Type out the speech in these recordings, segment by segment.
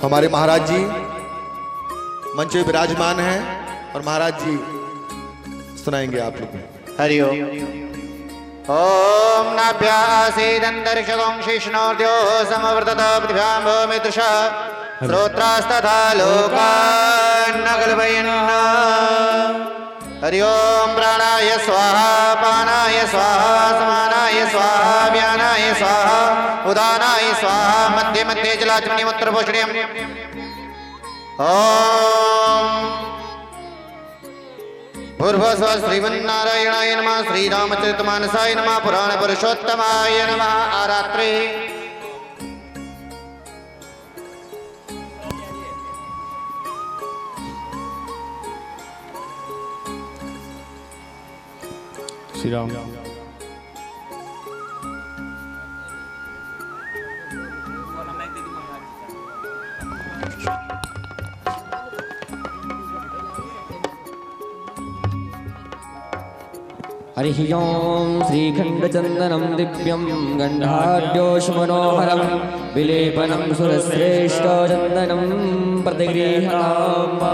हमारे महाराज जी मंच में विराजमान हैं और महाराज जी सुनाएंगे आप लोग। हरि ओम नाभ्यासीदन्तरिक्षगं शिष्णोर्द्यो समवर्तत पृथिव्यां भूमिदृशा श्रोत्रास्तथा लोकान्नकल्पयन्। हरि ओम प्राणाय स्वाहा पानाय स्वाहा समानाय स्वाहा व्यानाय स्वाहा उदानाय स्वाहा मध्ये मध्ये जलाचमनीमुत्तरपोषणीयम्। ओम भूर्भुवस्सुवः श्रीमन्नारायणाय नमः श्रीरामचरितमानसाय नमः पुराण पुरुषोत्तमाय नमः। आरात्रि श्री राम। हरिः ओं श्रीखण्डचन्दनं दिव्यं गन्धाढ्योष्मनोहरं विलेपनं सुरश्रेष्ठचन्दनं प्रतिगृह्णामः।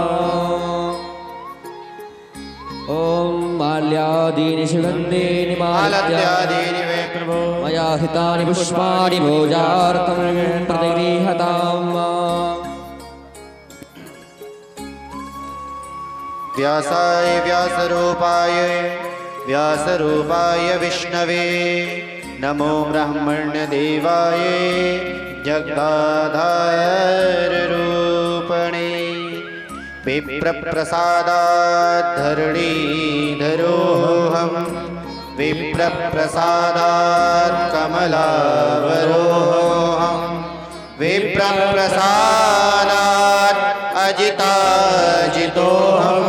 ॐ माल्यादीनि सुगन्धीनि माल्यादीनि वे मया हितानि पुष्पाणि भोजार्थं प्रतिगृह्यताम्। व्यासाय व्यासरूपाय व्यासरूपाय विष्णवे नमो ब्रह्मण्यदेवाय जगदाधाररूपणे विप्रप्रसादात् धरणीधरोऽहं विप्रप्रसादात् कमलावरोऽहं विप्रप्रसादात् अजिताजितोऽहं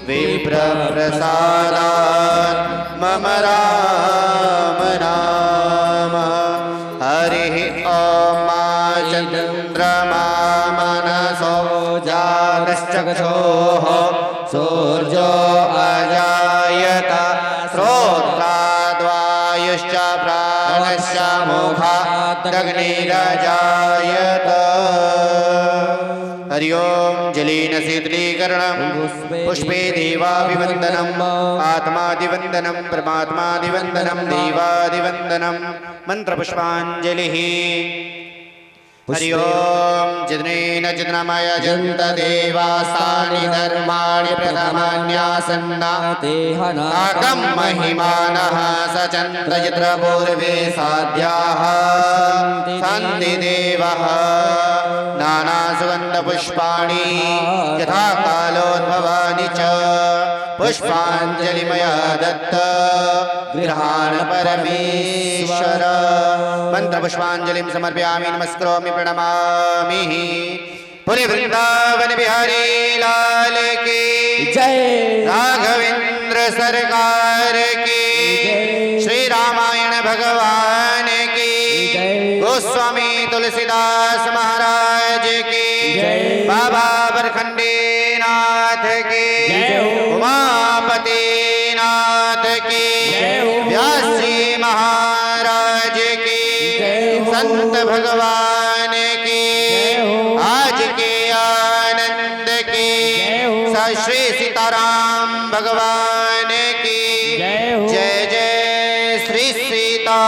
विप्रप्रसादात् मम राम नाम। हरिः ॐ चन्द्रमा मनसो जातश्चक्षुः सूर्यो अजायत श्रोत्राद्वायुश्च प्राणश्च मुखादग्निरजायत। हरि ओम जलेन शीतलीकरणं पुष्पे देवाभिवन्दनम् आत्मादिवन्दनं परमात्मादिवन्दनं देवादिवन्दनं मन्त्रपुष्पाञ्जलिः। हरि ओम जिनेन चिन्मयजन्त देवास्तानि धर्माणि प्रथमान्यासन्नाकं महिमानः सचन्द्रचित्रपूर्वे साध्याः सन्ति देवः नानासुगन्धपुष्पाणि यथा कालोद्भवानि च पुष्पाञ्जलिमया दत्त गृहाण परमेश्वर। मंत्रपुष्पाञ्जलिं समर्पयामि नमस्करोमि प्रणमामि। पुरी वृंदावन बिहारी लाल की जय, राघवेंद्र सरकार की, श्री रामायण भगवान की, गोस्वामी तुलसीदास महाराज की, बाबा बरखंडी नाथ की, उमापति नाथ की, व्यास जी महाराज की, संत भगवान की, आज के आनंद की, श्री सीताराम भगवान की जय जय श्री सीताराम।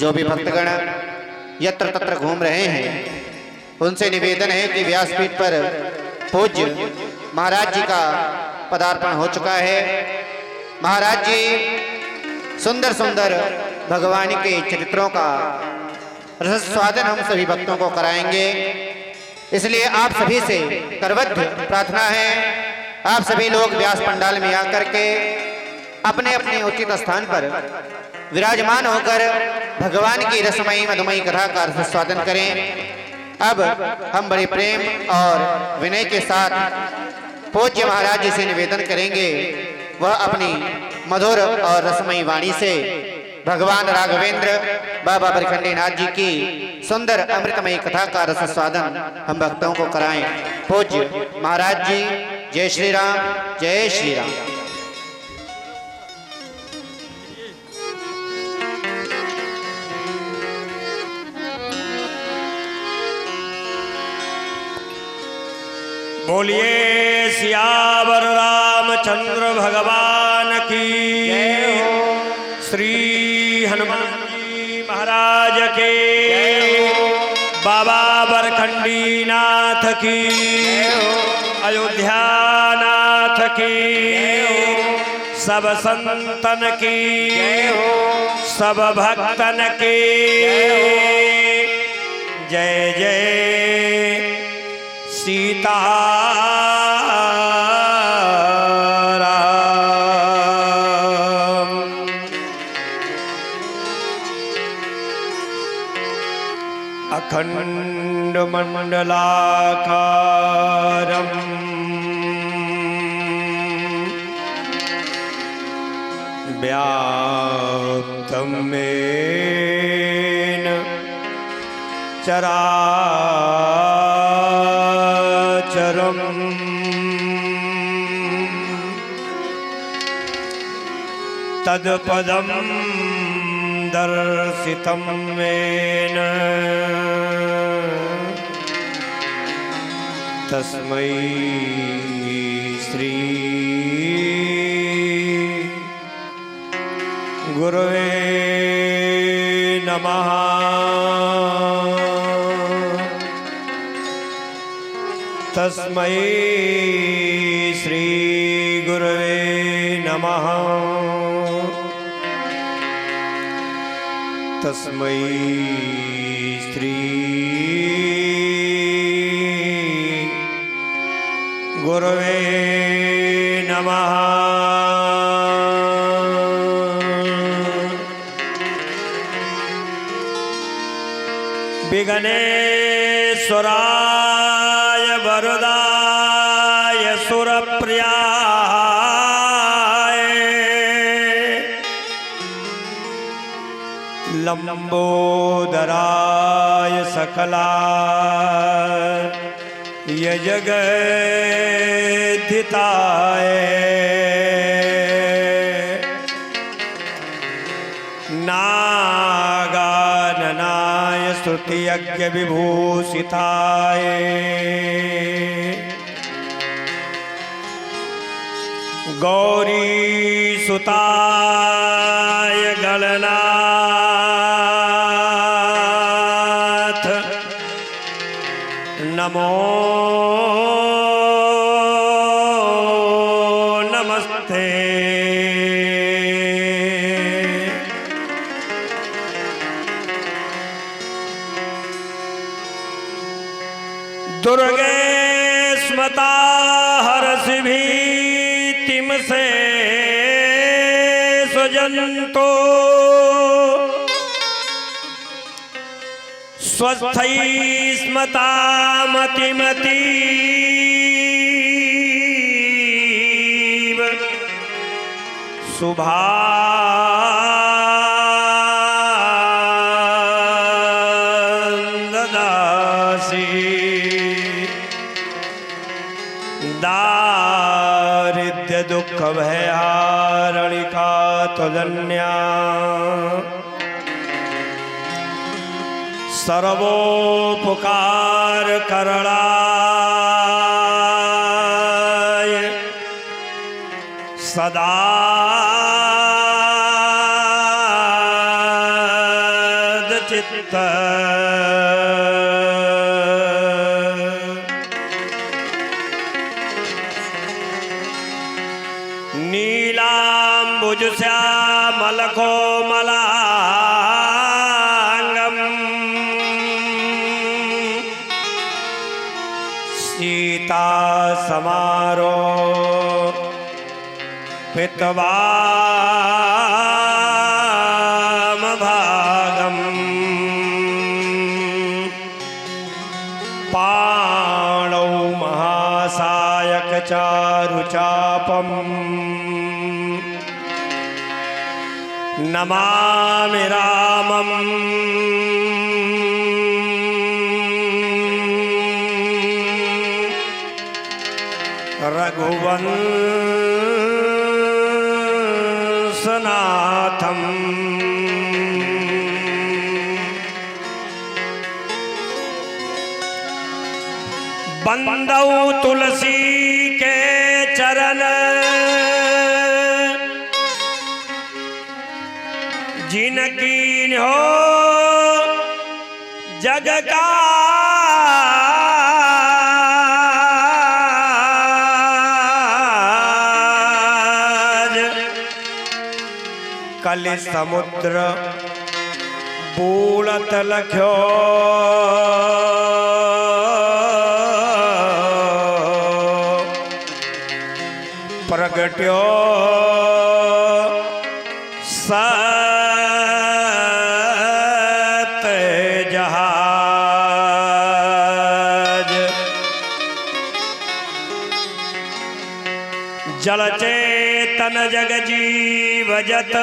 जो भी भक्तगण यत्र तत्र घूम रहे हैं उनसे निवेदन है कि व्यासपीठ पर पूज्य महाराज जी का पदार्पण हो चुका है। महाराज जी सुंदर सुंदर भगवान के चरित्रों का रसस्वादन हम सभी भक्तों को कराएंगे। इसलिए आप सभी से करवद्ध प्रार्थना है, आप सभी लोग व्यास पंडाल में आकर के अपने अपने उचित स्थान पर विराजमान होकर भगवान की रसमयी मधुमयी कथा का रसस्वादन करें। अब हम बड़े प्रेम और विनय के साथ पूज्य महाराज जी से निवेदन करेंगे, वह अपनी मधुर और रसमयी वाणी से भगवान राघवेंद्र बाबा बरखंडी नाथ जी की सुंदर अमृतमयी कथा का रसस्वादन हम भक्तों को कराएं। पूज्य महाराज जी, जय श्री राम, जय श्री राम। बोलिए सियावर रामचंद्र भगवान की श्री हनुमान जी महाराज के बाबा बरखंडी नाथ की अयोध्या नाथ की सब संतन की सब भक्तन की जय जय सीताराम। अखंड मंडलाकारं व्याप्तं येन चराचरम् तत्पदं दर्शितं येन तस्मै श्री गुरवे नमः। तस्मै श्री गुरवे नमः। तस्मै श्री गुरवे नमः। विघ्नेश्वराय वरदाय सुरप्रियाय लंबोदराय सकलाय जगद्धिताय नागाननाय स्तुतियज्ञ विभूषिताय गौरीसुताय गणनाथ नमो नमस्ते। दुर्गे स्मता हर्षि भीतिम से सुजंतो स्वस्थै स्मता मतिमतीव शुभा दारिद्र्य दुख भयारणिका त्वदन्या सर्वोपकार करणाय सदा चित्त नीलांबुज श्यामल कोमलांगम सीता समारो पितवाम भागम पाणौ महासायक चारुचापम नमामि रामं रघुवंशनाथं बंदऊ तुलसी के चरण जिनकी हो जग का कलि समुद्र बूलत लख्यो प्रगट्यो सत जहाज जल चेतन जग जीव जत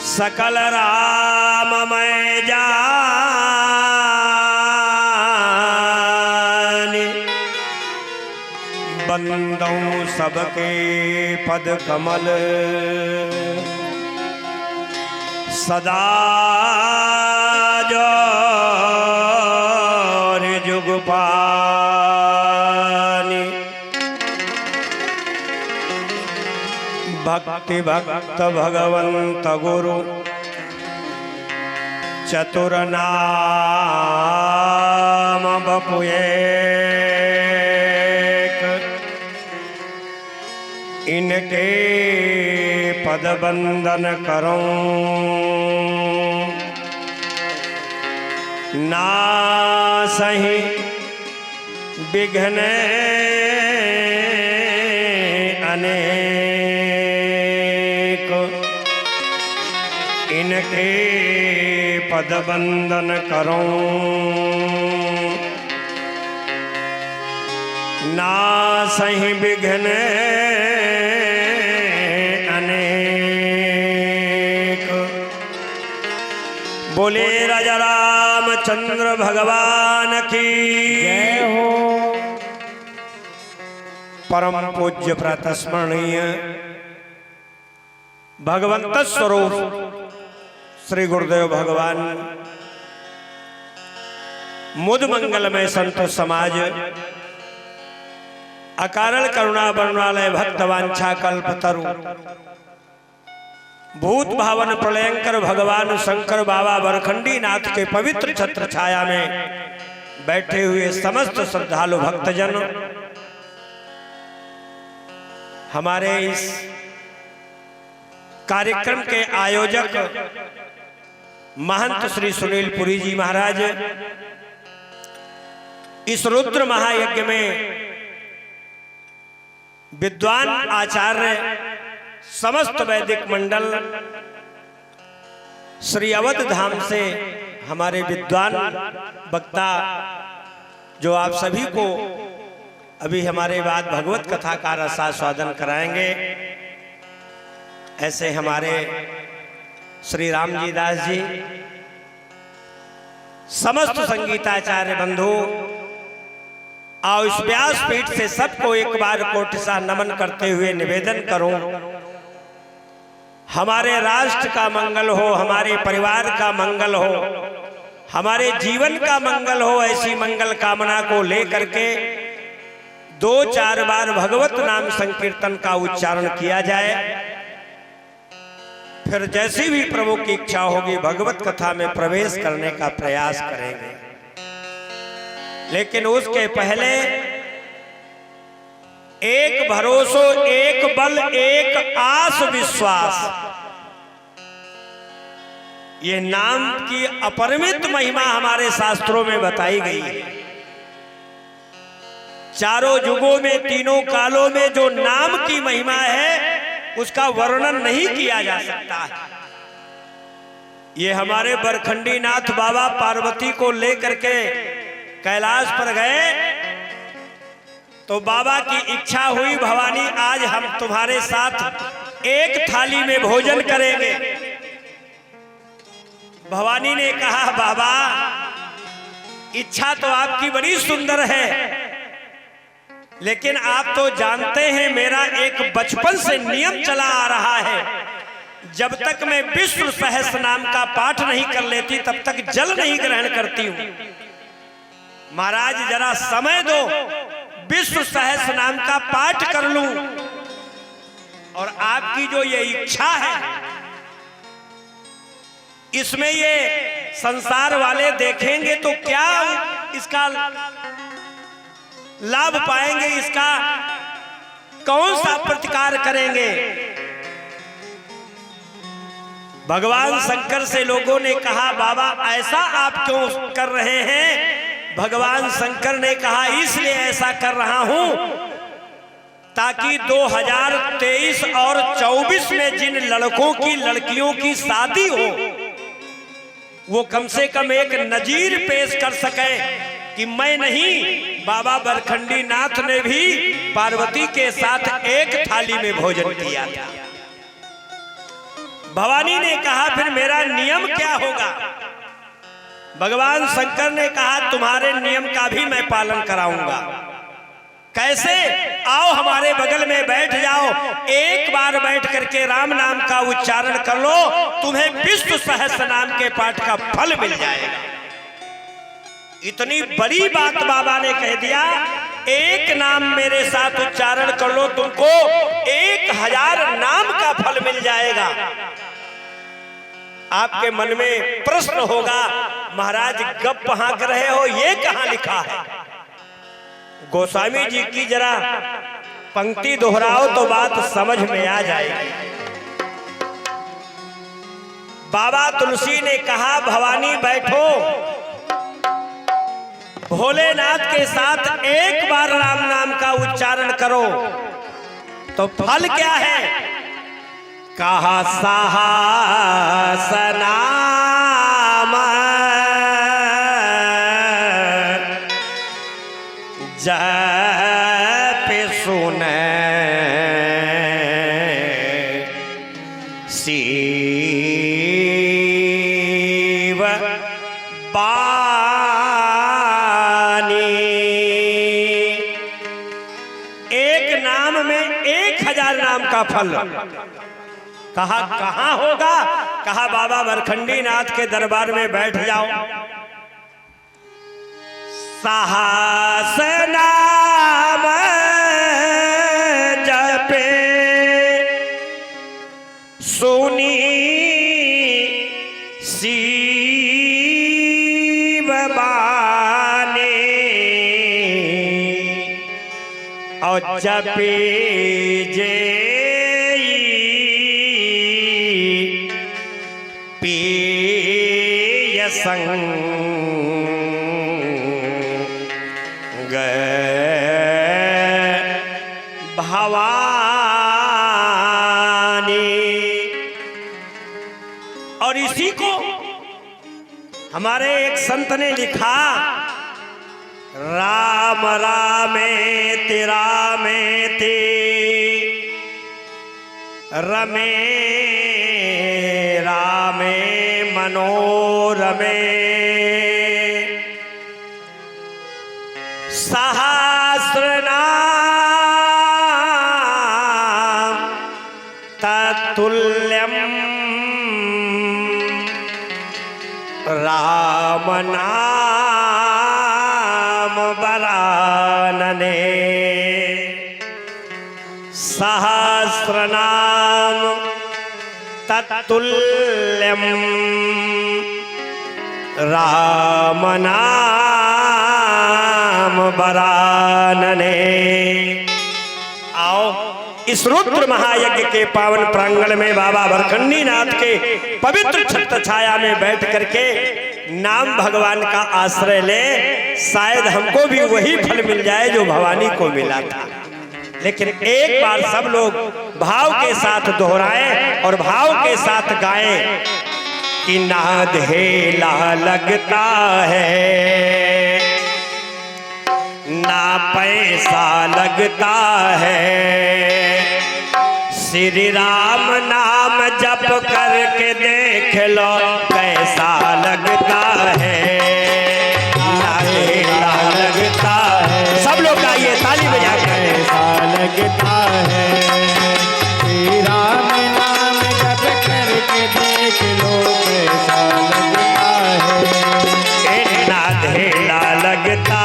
सकल राममय जानि बंदों सबके पद कमल सदा जोर जुग पानी भक्ति भक्त भगवंत गुरु चतुर नाम बपु एक इनके पद बंदन करो ना सही विघ्न अनेक इनके पद बंदन करो ना सही विघ्न अनेक। बोले राजा रामचंद्र भगवान की जय हो। परम पूज्य प्रातस्मरणीय भगवंत स्वरूप श्री गुरुदेव भगवान मुद मंगलमय संत समाज अकारण करुणा बरणालय भक्तवांछा कल्पतरु भूत भावन प्रलयंकर भगवान शंकर बाबा बरखंडी नाथ के पवित्र छत्र छाया में बैठे हुए समस्त श्रद्धालु भक्तजन हमारे इस कार्यक्रम के आयोजक महंत श्री सुनील पुरी जी महाराज इस रुद्र महायज्ञ में विद्वान आचार्य समस्त वैदिक मंडल श्री अवध धाम से हमारे विद्वान वक्ता जो आप सभी को अभी हमारे बाद भगवत कथा का रसास्वादन कराएंगे, ऐसे हमारे श्री रामजी दास जी, समस्त संगीताचार्य बंधु आओ इस व्यासपीठ से सबको एक बार कोटिसा नमन करते हुए निवेदन करूं, हमारे राष्ट्र का मंगल हो, हमारे परिवार का मंगल हो, हमारे जीवन का मंगल हो, ऐसी मंगल कामना को लेकर के 2-4 बार भगवत नाम संकीर्तन का उच्चारण किया जाए। फिर जैसी भी प्रभु की इच्छा होगी भगवत कथा में प्रवेश करने का प्रयास करेंगे। लेकिन उसके पहले एक भरोसो, एक बल, एक आस विश्वास, ये नाम की अपरिमित महिमा हमारे शास्त्रों में बताई गई है। चारों युगों में, तीनों कालों में जो नाम की महिमा है उसका वर्णन नहीं किया जा सकता है। ये हमारे बरखंडी नाथ बाबा पार्वती को लेकर के कैलाश पर गए तो बाबा की इच्छा हुई, भवानी आज हम तुम्हारे साथ एक थाली में भोजन करेंगे। भवानी ने कहा बाबा इच्छा तो आपकी बड़ी सुंदर है, लेकिन आप तो जानते हैं मेरा एक बचपन से नियम चला आ रहा है, जब तक मैं विष्णु सहस्त्र नाम का पाठ नहीं कर लेती तब तक जल नहीं ग्रहण करती हूं। महाराज जरा समय दो, विष्णु सहस्र नाम का पाठ कर लूं, और आपकी जो ये इच्छा है इसमें ये संसार वाले देखेंगे तो क्या इसका लाभ पाएंगे, इसका कौन सा प्रतिकार करेंगे। भगवान शंकर से लोगों ने कहा बाबा ऐसा आप क्यों कर रहे हैं। भगवान शंकर ने कहा इसलिए ऐसा कर रहा हूं ताकि 2023 और 24 में जिन लड़कों की लड़कियों की शादी हो वो कम से कम एक नजीर पेश कर सके कि मैं नहीं, बाबा बरखंडी नाथ ने भी पार्वती के साथ एक थाली में भोजन किया था। भवानी ने कहा फिर मेरा नियम क्या होगा। भगवान शंकर ने कहा तुम्हारे नियम का भी मैं पालन कराऊंगा। कैसे? आओ हमारे बगल में बैठ जाओ, एक बार बैठ करके राम नाम का उच्चारण कर लो, तुम्हें विष्णु सहस्र नाम के पाठ का फल मिल जाएगा। इतनी बड़ी बात बाबा ने कह दिया, एक नाम मेरे साथ उच्चारण कर लो, तुमको 1000 नाम का फल मिल जाएगा। आपके मन में प्रश्न होगा महाराज गप हाँक रहे हो, ये कहां लिखा है। गोस्वामी जी की जरा पंक्ति दोहराओ तो बात समझ में आ जाएगी। बाबा तुलसी ने कहा भवानी बैठो, भोलेनाथ के साथ एक बार राम नाम का उच्चारण करो तो फल क्या है। कहा साहस नाम जप सुने शिव एक नाम में 1000 नाम का फल। कहा कहां होगा। कहा बाबा बरखंडी नाथ के दरबार में बैठ जाओ। साहस नाम जपे सुनी शिव बाने और जपे जे पेय संग भवानी। और इसी को हमारे एक संत ने लिखा, राम रामेति रामेति रमे रामे मनोरमे सहस्रनाम तत्तुल्यम राम नाम वरानने। सहस्रनाम तत्तुल्यम राम नाम वरानने। आओ इस रुद्र महायज्ञ के पावन प्रांगण में बाबा बरखंडी नाथ के पवित्र छत्र छाया में बैठ करके नाम भगवान का आश्रय ले, शायद हमको भी वही फल मिल जाए जो भवानी को मिला था। लेकिन एक बार सब लोग भाव के साथ दोहराएं और भाव के साथ गाएं कि ना धेला लगता है ना पैसा लगता है, श्री राम नाम जप करके देख लो कैसा लगता है। ना धेला लगता है, सब लोग गाइए ताली बजा के। कैसा लगता है श्री राम नाम जप करके देख लो कैसा लगता है। ना धेला लगता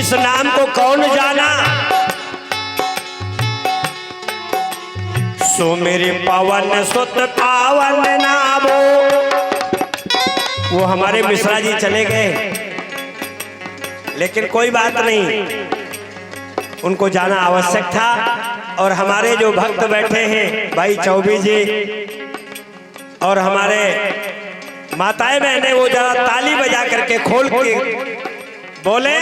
इस नाम को कौन जाना? सो मेरे पवन सुत पावन नामो। वो हमारे मिश्रा जी चले गए, लेकिन कोई बात नहीं, उनको जाना आवश्यक था। और हमारे जो भक्त बैठे हैं भाई चौबी जी और हमारे माताएं बहनें, वो जरा ताली बजा करके खोल के बोले,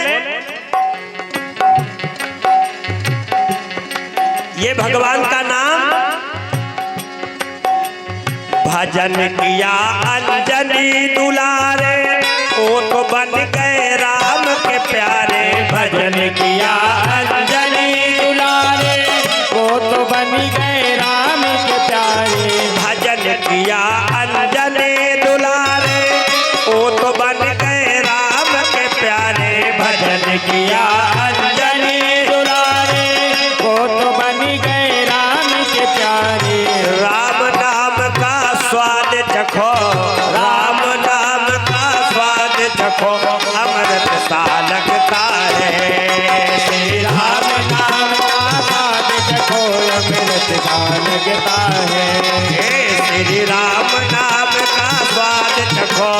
ये भगवान का नाम भजन किया अंजनी दुलारे, वो तो बन गए राम के प्यारे। भजन किया अंजनी दुलारे, वो तो बन गए राम के प्यारे। भजन किया अंजनी दुलारे, वो तो बन गए राम के प्यारे। भजन किया अंजनी दुलारे, वो तो बन गए राम के प्यारे। राम नाम का स्वाद चखो, राम नाम का स्वाद चखो, अमृत सा लगता है। श्री राम नाम का स्वाद चखो, अमृत सा लगता है। श्री राम नाम का स्वाद चखो,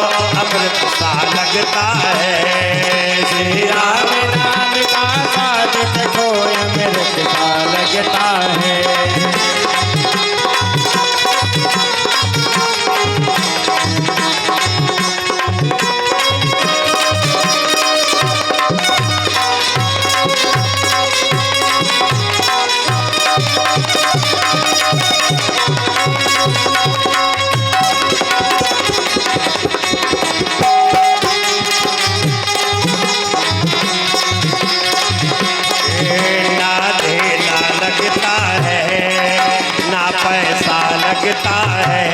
अमृत सा लगता है। श्री राम नाम का स्वाद चखो, अमृत सा लगता है। लगता है।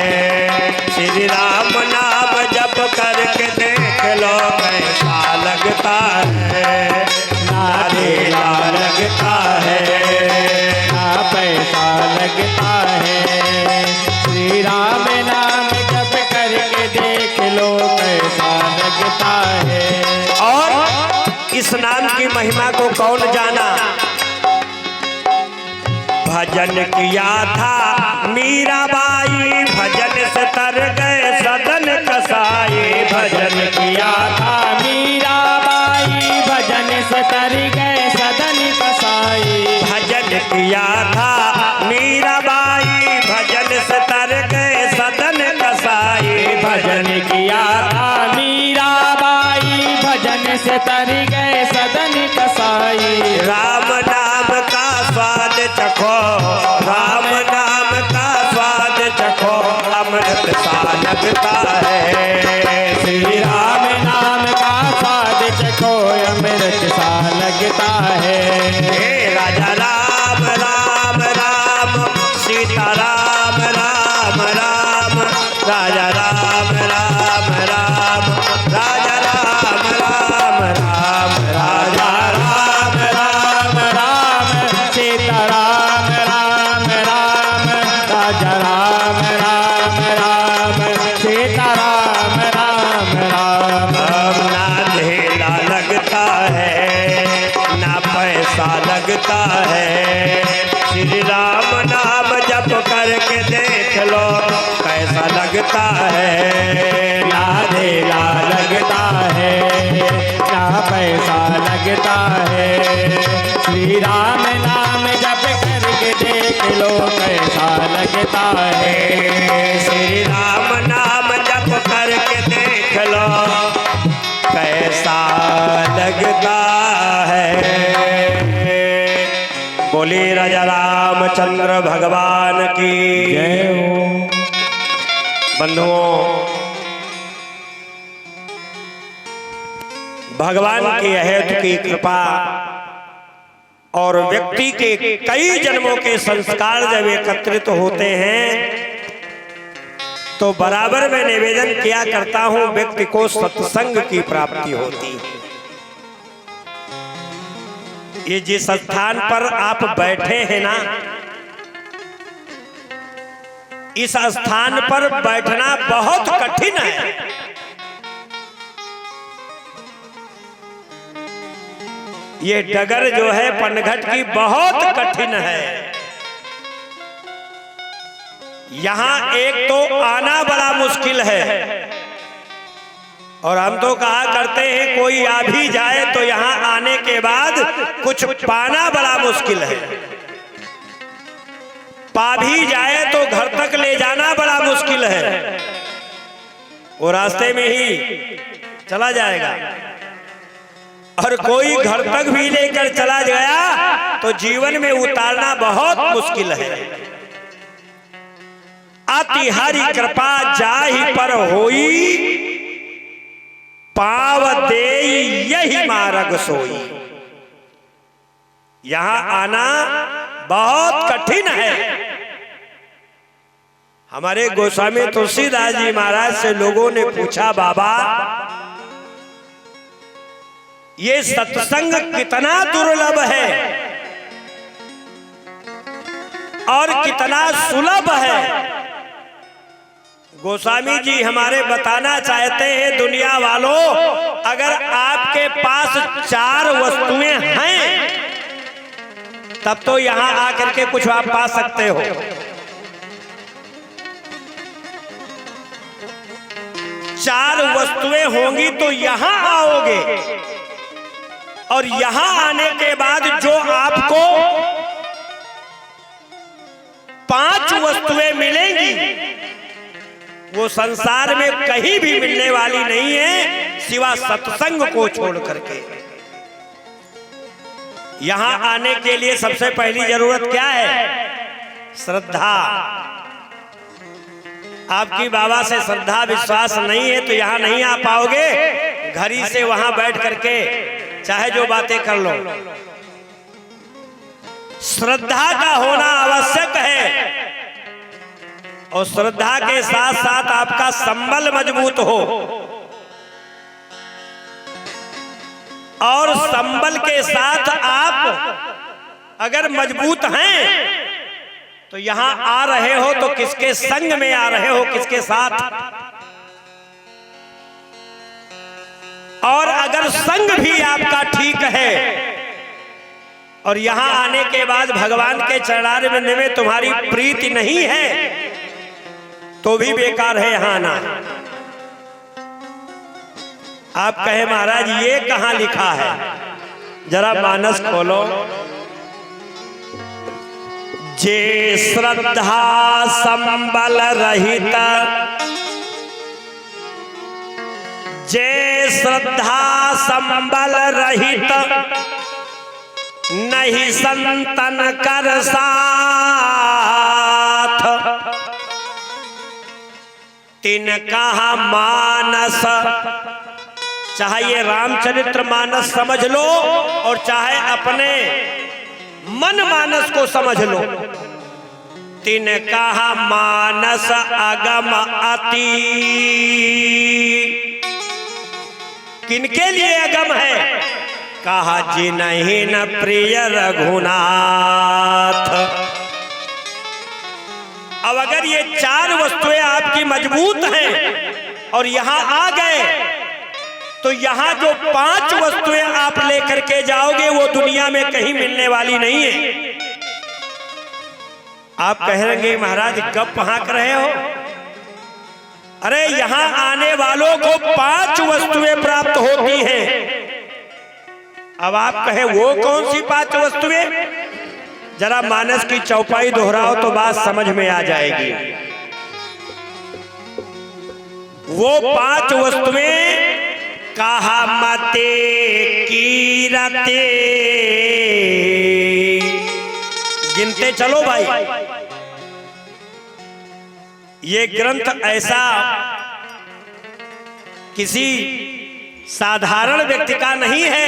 श्री राम नाम जप करके देख लो कैसा लगता है। ना देना लगता है, ना पैसा लगता है। श्री राम नाम जप करके देख लो कैसा लगता है। और इस नाम की महिमा को कौन जाना? भजन किया था मीराबाई, भजन से तर गए सदन कसाई। भजन किया था मीराबाई, भजन से तर गए सदन कसाई। भजन किया था मीराबाई, भजन से तर गए सदन कसाई। भजन किया था मीराबाई, भजन से तर गए सदन कसाई। राम नाम का स्वाद चखो, राम नाम का स्वाद चखो, अमृत सा लगता है। श्री राम नाम का स्वाद चखो, अमृत सा लगता है। राजा राम राम राम, सीता राम राम राम, राजा राम राम राम, राजा राम राम राम, राजा राम राम राम, सीता राम राम राम, राजा राम राम राम, सीता राम राम राम। ना ढेला लगता है, ना पैसा लगता है। श्री राम नाम जप करके देख लो कैसा लगता है। ना ढेला लगता है, ना पैसा लगता है। श्री राम नाम जप करके देख लो कैसा लगता है। श्री राम नाम जप करके देख लो कैसा लगता है। बोले राजा रामचंद्र भगवान की जय हो। बंधुओं, भगवान की अहेतु की कृपा और व्यक्ति के कई जन्मों के संस्कार जब एकत्रित होते हैं तो बराबर में निवेदन किया करता हूं, व्यक्ति को सत्संग की प्राप्ति होती है। ये जिस स्थान पर आप बैठे हैं ना, इस स्थान पर बैठना बहुत कठिन है। ये डगर जो है पनघट की बहुत कठिन है। यहां एक तो आना बड़ा मुश्किल है, और हम तो कहा करते हैं कोई आ भी जाए तो यहां आने के बाद कुछ पाना बड़ा मुश्किल है। पा भी जाए तो घर तक ले जाना बड़ा मुश्किल है, वो रास्ते में ही चला जाएगा। और कोई घर तक भी लेकर चला गया तो जीवन में उतारना बहुत मुश्किल है। अति हरि कृपा जाहि पर होई, पाव दे यही मार्ग सोई। यहां आना बहुत कठिन है। हमारे गोस्वामी तुलसीदास जी महाराज से लोगों ने पूछा, बाबा ये सत्संग कितना दुर्लभ है और कितना सुलभ है। गोस्वामी जी हमारे बताना चाहते हैं, दुनिया वालों, अगर आपके पास 4 वस्तुएं हैं तब तो यहां आकर के कुछ आप पा सकते हो। 4 वस्तुएं होंगी तो यहां आओगे, और यहां आने के बाद जो आपको 5 वस्तुएं मिलेंगी वो संसार में कहीं भी मिलने वाली नहीं है सिवा सत्संग को छोड़ करके। यहां आने के लिए सबसे पहली जरूरत क्या है? श्रद्धा। आपकी बाबा से श्रद्धा विश्वास नहीं है तो यहां नहीं आ पाओगे। घर ही से वहां बैठ करके चाहे जो बातें कर लो। श्रद्धा का होना आवश्यक है, और श्रद्धा के साथ साथ आपका संबल मजबूत हो, और संबल के साथ आप अगर मजबूत हैं तो यहां आ रहे हो तो किसके संग में आ रहे हो, किसके साथ। और अगर संग भी आपका ठीक है और यहां आने के बाद भगवान के चरणारविंद में तुम्हारी प्रीति नहीं है तो भी बेकार है यहां आना। आप कहे महाराज ये कहां लिखा है, जरा मानस खोलो। जे श्रद्धा संबल रहित, जे श्रद्धा संबल रहित, नहीं संतन कर साथ। तिनका मानस, चाहे ये रामचरित्र मानस समझ लो और चाहे अपने मन मानस को समझ लो। तिनका मानस अगम अति, किनके लिए अगम है? कहा जिन्हीं न प्रिय रघुनाथ। अब अगर ये 4 वस्तुएं आपकी मजबूत हैं और यहां आ गए तो यहां जो 5 वस्तुएं आप लेकर के जाओगे वो दुनिया में कहीं मिलने वाली नहीं है। आप कहेंगे महाराज कब हाँक रहे हो? अरे यहां आने वालों को 5 वस्तुएं प्राप्त होती हैं। अब आप कहें वो कौन सी 5 वस्तुएं? जरा मानस की चौपाई दोहराओ तो बात समझ में आ जाएगी। वो 5 वस्तुएं कहा मते कीरते, गिनते चलो भाई। ये ग्रंथ ऐसा किसी साधारण व्यक्ति का नहीं है,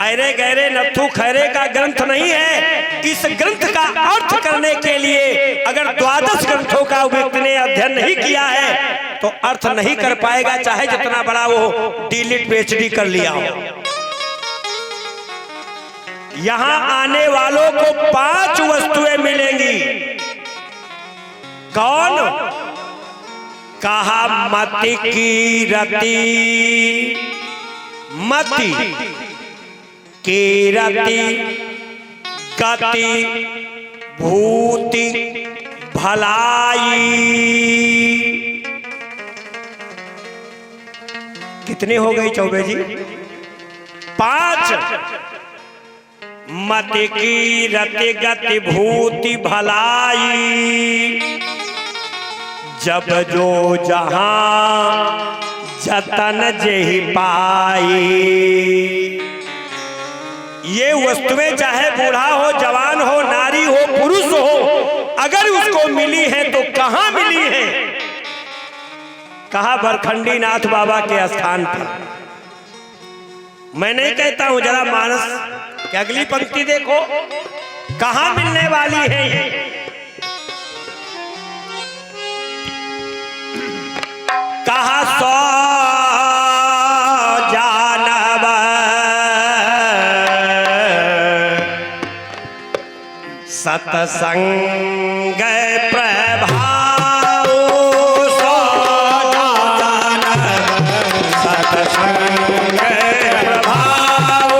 अरे गहरे नथु खैरे का ग्रंथ नहीं है। इस ग्रंथ का अर्थ करने के लिए अगर 12 ग्रंथों का व्यक्ति ने अध्ययन नहीं किया है तो अर्थ नहीं कर पाएगा, चाहे जितना बड़ा वो डीलिट पीएचडी कर लिया हो। यहां आने वालों को 5 वस्तुएं मिलेंगी। कौन? कहा मति की रति, मति कीरति गति भूति भलाई। कितनी हो गई चौबे जी? 5। मति कीरति गति भूति भलाई, जब जो जहां जतन जेहि पाई। ये वस्तुएं चाहे बूढ़ा हो, जवान हो, नारी हो, पुरुष हो, अगर उसको मिली है तो कहां मिली है? कहा बरखंडी नाथ बाबा के स्थान पर। मैं नहीं कहता हूं, जरा मानस की अगली पंक्ति देखो, कहां मिलने वाली है ये? कहा सो जानब सतसंग प्रभाव, सो जानब सतसंग प्रभाव,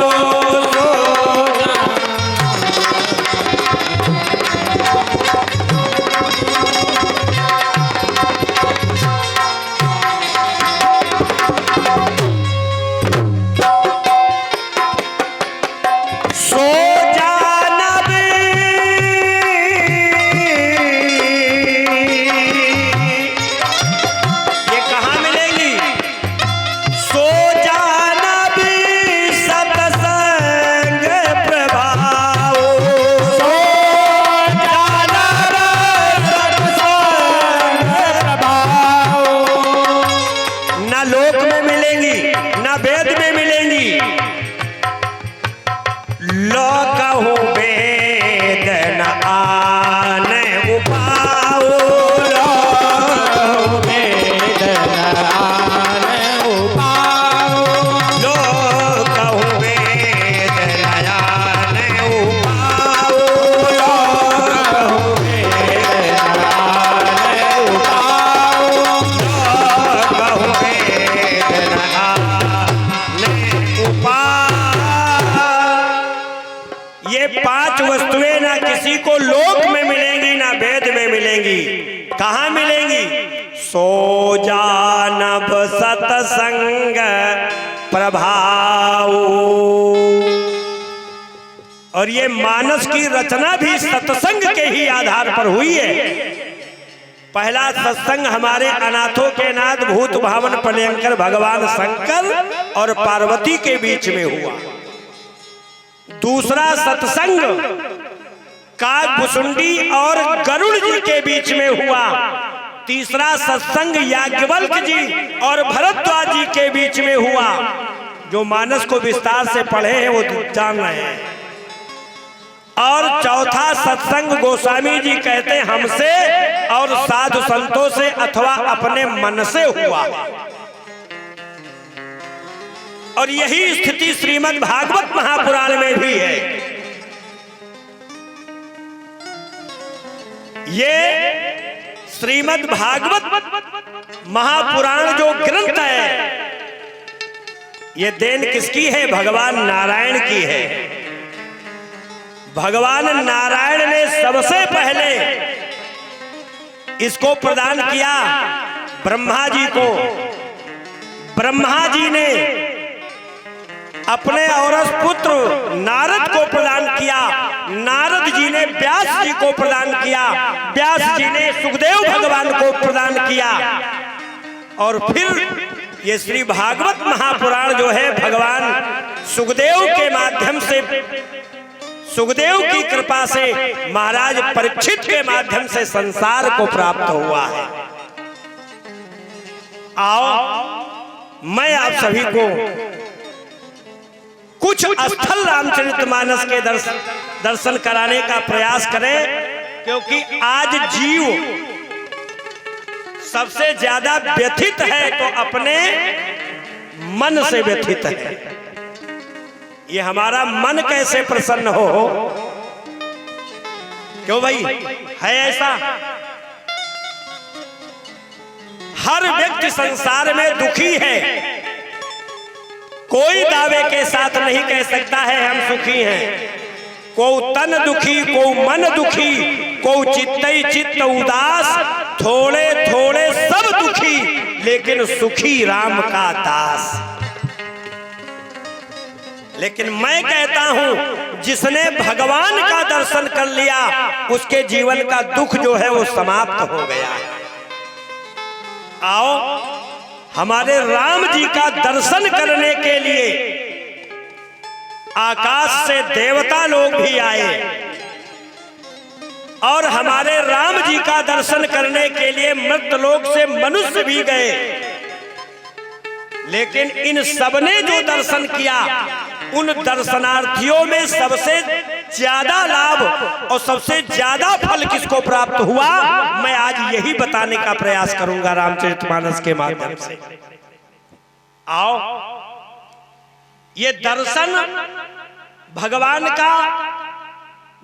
ये 5 वस्तुएं ना किसी को लोक में मिलेंगी ना वेद में मिलेंगी। कहां मिलेंगी? सो जानब सतसंग प्रभाव। और ये मानस की रचना भी सत्संग के ही आधार पर हुई है। पहला सत्संग हमारे अनाथों के नाथ भूत भावन प्रियंकर भगवान शंकर और पार्वती के बीच में हुआ। दूसरा सत्संग काकभुसुंडी और गरुड़ जी के बीच में हुआ। तीसरा सत्संग याज्ञवल्क्य जी और भरद्वाज जी के बीच में हुआ। जो मानस को विस्तार से पढ़े हैं वो जान रहे हैं। और चौथा सत्संग गोस्वामी जी कहते हमसे और साधु संतों से अथवा अपने मन से हुआ। और यही स्थिति श्रीमद् भागवत महापुराण में भी है। ये श्रीमद् भागवत महापुराण जो ग्रंथ है, ये देन किसकी है? भगवान नारायण की है। भगवान नारायण ने सबसे पहले इसको प्रदान किया ब्रह्मा जी को। ब्रह्मा जी ने अपने औरस पुत्र नारद को प्रदान किया। नारद जी ने व्यास जी को प्रदान किया। व्यास जी ने सुखदेव भगवान को प्रदान किया। और फिर ये श्री भागवत महापुराण जो है भगवान सुखदेव के माध्यम से, सुखदेव की कृपा से महाराज परीक्षित के माध्यम से संसार को प्राप्त हुआ है। आओ मैं आप सभी को कुछ स्थल रामचरितमानस के दर्शन कराने का प्रयास करें, क्योंकि आज जीव सबसे ज्यादा व्यथित है तो अपने मन से व्यथित है। ये हमारा मन कैसे प्रसन्न हो? क्यों भाई, है ऐसा? हर व्यक्ति संसार में दुखी है। कोई दावे के साथ नहीं कह सकता है हम सुखी हैं। को तन दुखी, को मन दुखी, को चित्तई चित्त उदास, थोड़े थोड़े सब दुखी, लेकिन सुखी राम का दास। लेकिन मैं कहता हूं जिसने भगवान का दर्शन कर लिया उसके जीवन का दुख जो है वो समाप्त हो गया है। आओ हमारे राम जी का दर्शन करने के लिए आकाश से देवता लोग भी आए और हमारे राम जी का दर्शन करने के लिए मर्त्यलोक से मनुष्य भी गए। लेकिन इन सबने जो दर्शन किया उन दर्शनार्थियों में सबसे ज्यादा लाभ और सबसे ज्यादा फल किसको प्राप्त हुआ, मैं आज यही बताने का प्रयास करूंगा रामचरितमानस के माध्यम से। आओ ये दर्शन भगवान का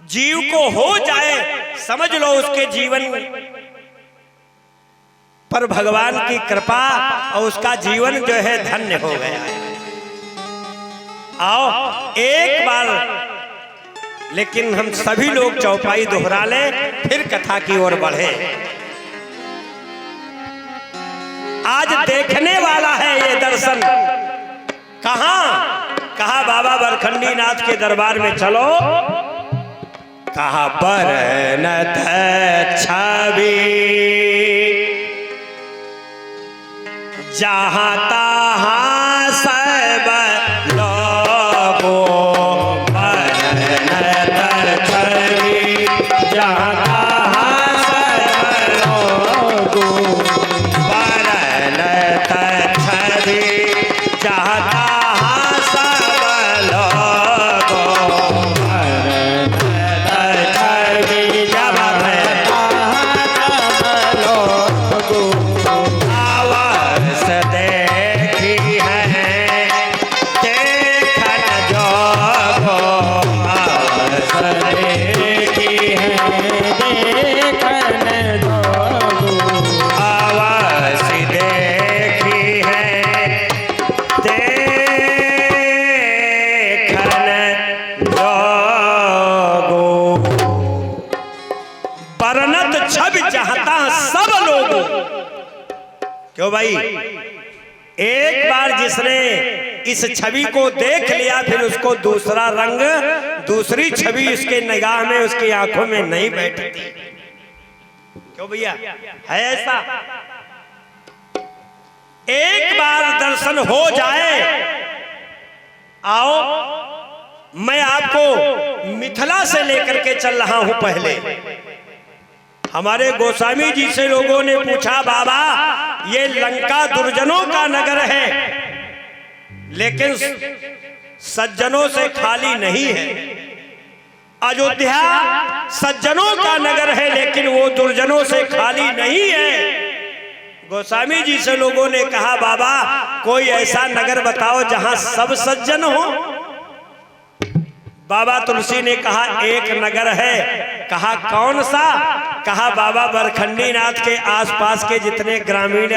जीव को हो जाए, समझ लो उसके जीवन पर भगवान की कृपा और उसका जीवन जो है धन्य हो गया है। आओ एक बार लेकिन हम सभी लोग चौपाई दोहरा लें, फिर कथा की ओर बढ़े। आज देखने वाला है ये दर्शन। कहा बाबा बरखंडी नाथ के दरबार में चलो, कहा बरनत छवि जहां तहां सब लोगो, बरनत छवि जहां तहां सब लोगो, बरनत छवि जहां तहां सब लोगो, बरनत छवि जहां तहां सब लोगो, देखी है देखन जोगो, देखी है देखन जोगो, आवास देखी है देखन जोगो, बरनत छवि चाहता सब लोगों। क्यों भाई, एक बार जिसने इस छवि को देख लिया फिर उसको दूसरा रंग, दूसरी छवि उसके निगाह में, उसकी आंखों में नहीं बैठती। क्यों भैया, है ऐसा? एक बार दर्शन हो जाए। आओ मैं आपको मिथिला से लेकर के चल रहा हूं। पहले हमारे गोस्वामी जी से लोगों ने पूछा, बाबा ये लंका दुर्जनों का नगर है लेकिन सज्जनों से खाली नहीं है, अयोध्या सज्जनों का नगर है लेकिन वो दुर्जनों से खाली नहीं है। गोस्वामी जी से लोगों ने कहा, बाबा कोई ऐसा नगर बताओ जहां सब सज्जन हो। बाबा तुलसी ने कहा, एक नगर है। कहा कौन सा? कहा बाबा बरखंडी नाथ के आसपास के जितने ग्रामीण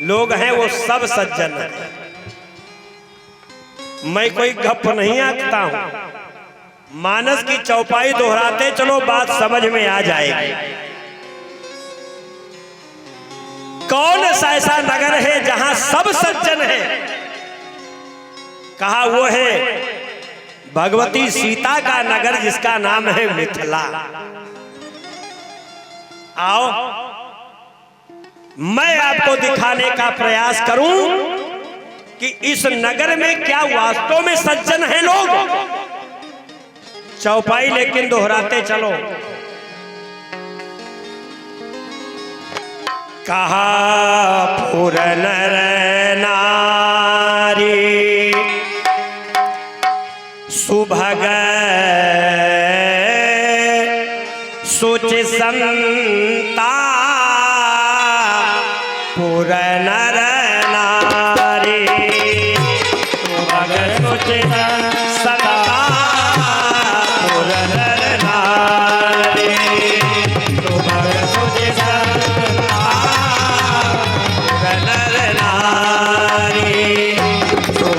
लोग हैं वो सब सज्जन हैं। मैं कोई गप नहीं आंकता हूं, मानस की चौपाई दोहराते चलो बात समझ में आ जाएगी। कौन सा ऐसा नगर है जहां सब सज्जन है? कहा वो है भगवती सीता का नगर जिसका नाम है मिथिला। आओ मैं आपको दिखाने का प्रयास करूं कि इस नगर में क्या वास्तव में सज्जन हैं लोग। चौपाई लेकिन दोहराते चलो। कहा पुर नर नारी सुभग सुचि संता, पुर नर नारी सुभग सुचि संता, पुर नर नारी सुभग सुचि संता, पुर नर नारी सुभग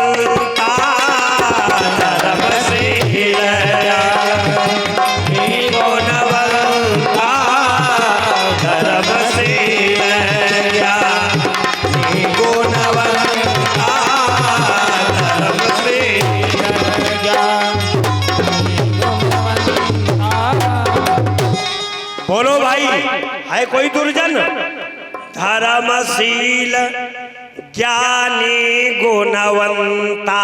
गुणवंता धर्मशील ज्ञानी गुणवंता धर्मशील ज्ञानी गुणवंता धर्मशील बोलो भाई, है कोई दुर्जन? धर्मशील ज्ञानी गुणवंता,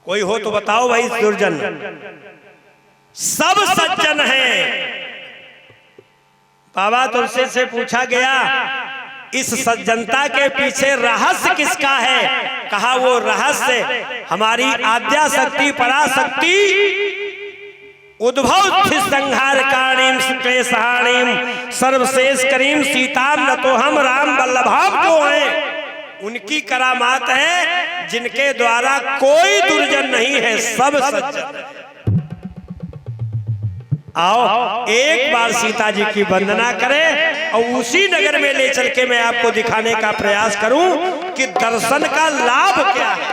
कोई हो तो बताओ भाई दुर्जन। सब सज्जन हैं। बाबा तुलसी से पूछा गया इस सज्जनता के पीछे रहस्य किसका है? कहा वो रहस्य हमारी आद्या शक्ति पराशक्ति उद्भव संहार काणीम क्लेशहाणीम सर्वशेष करीम सीताम न तो हम राम वल्लभाम जो हैं उनकी करामात है, जिनके द्वारा कोई दुर्जन नहीं है, सब सज्जन है। आओ एक बार सीता जी की वंदना करें और उसी नगर में ले चल के मैं आपको दिखाने का प्रयास करूं कि दर्शन का लाभ क्या है।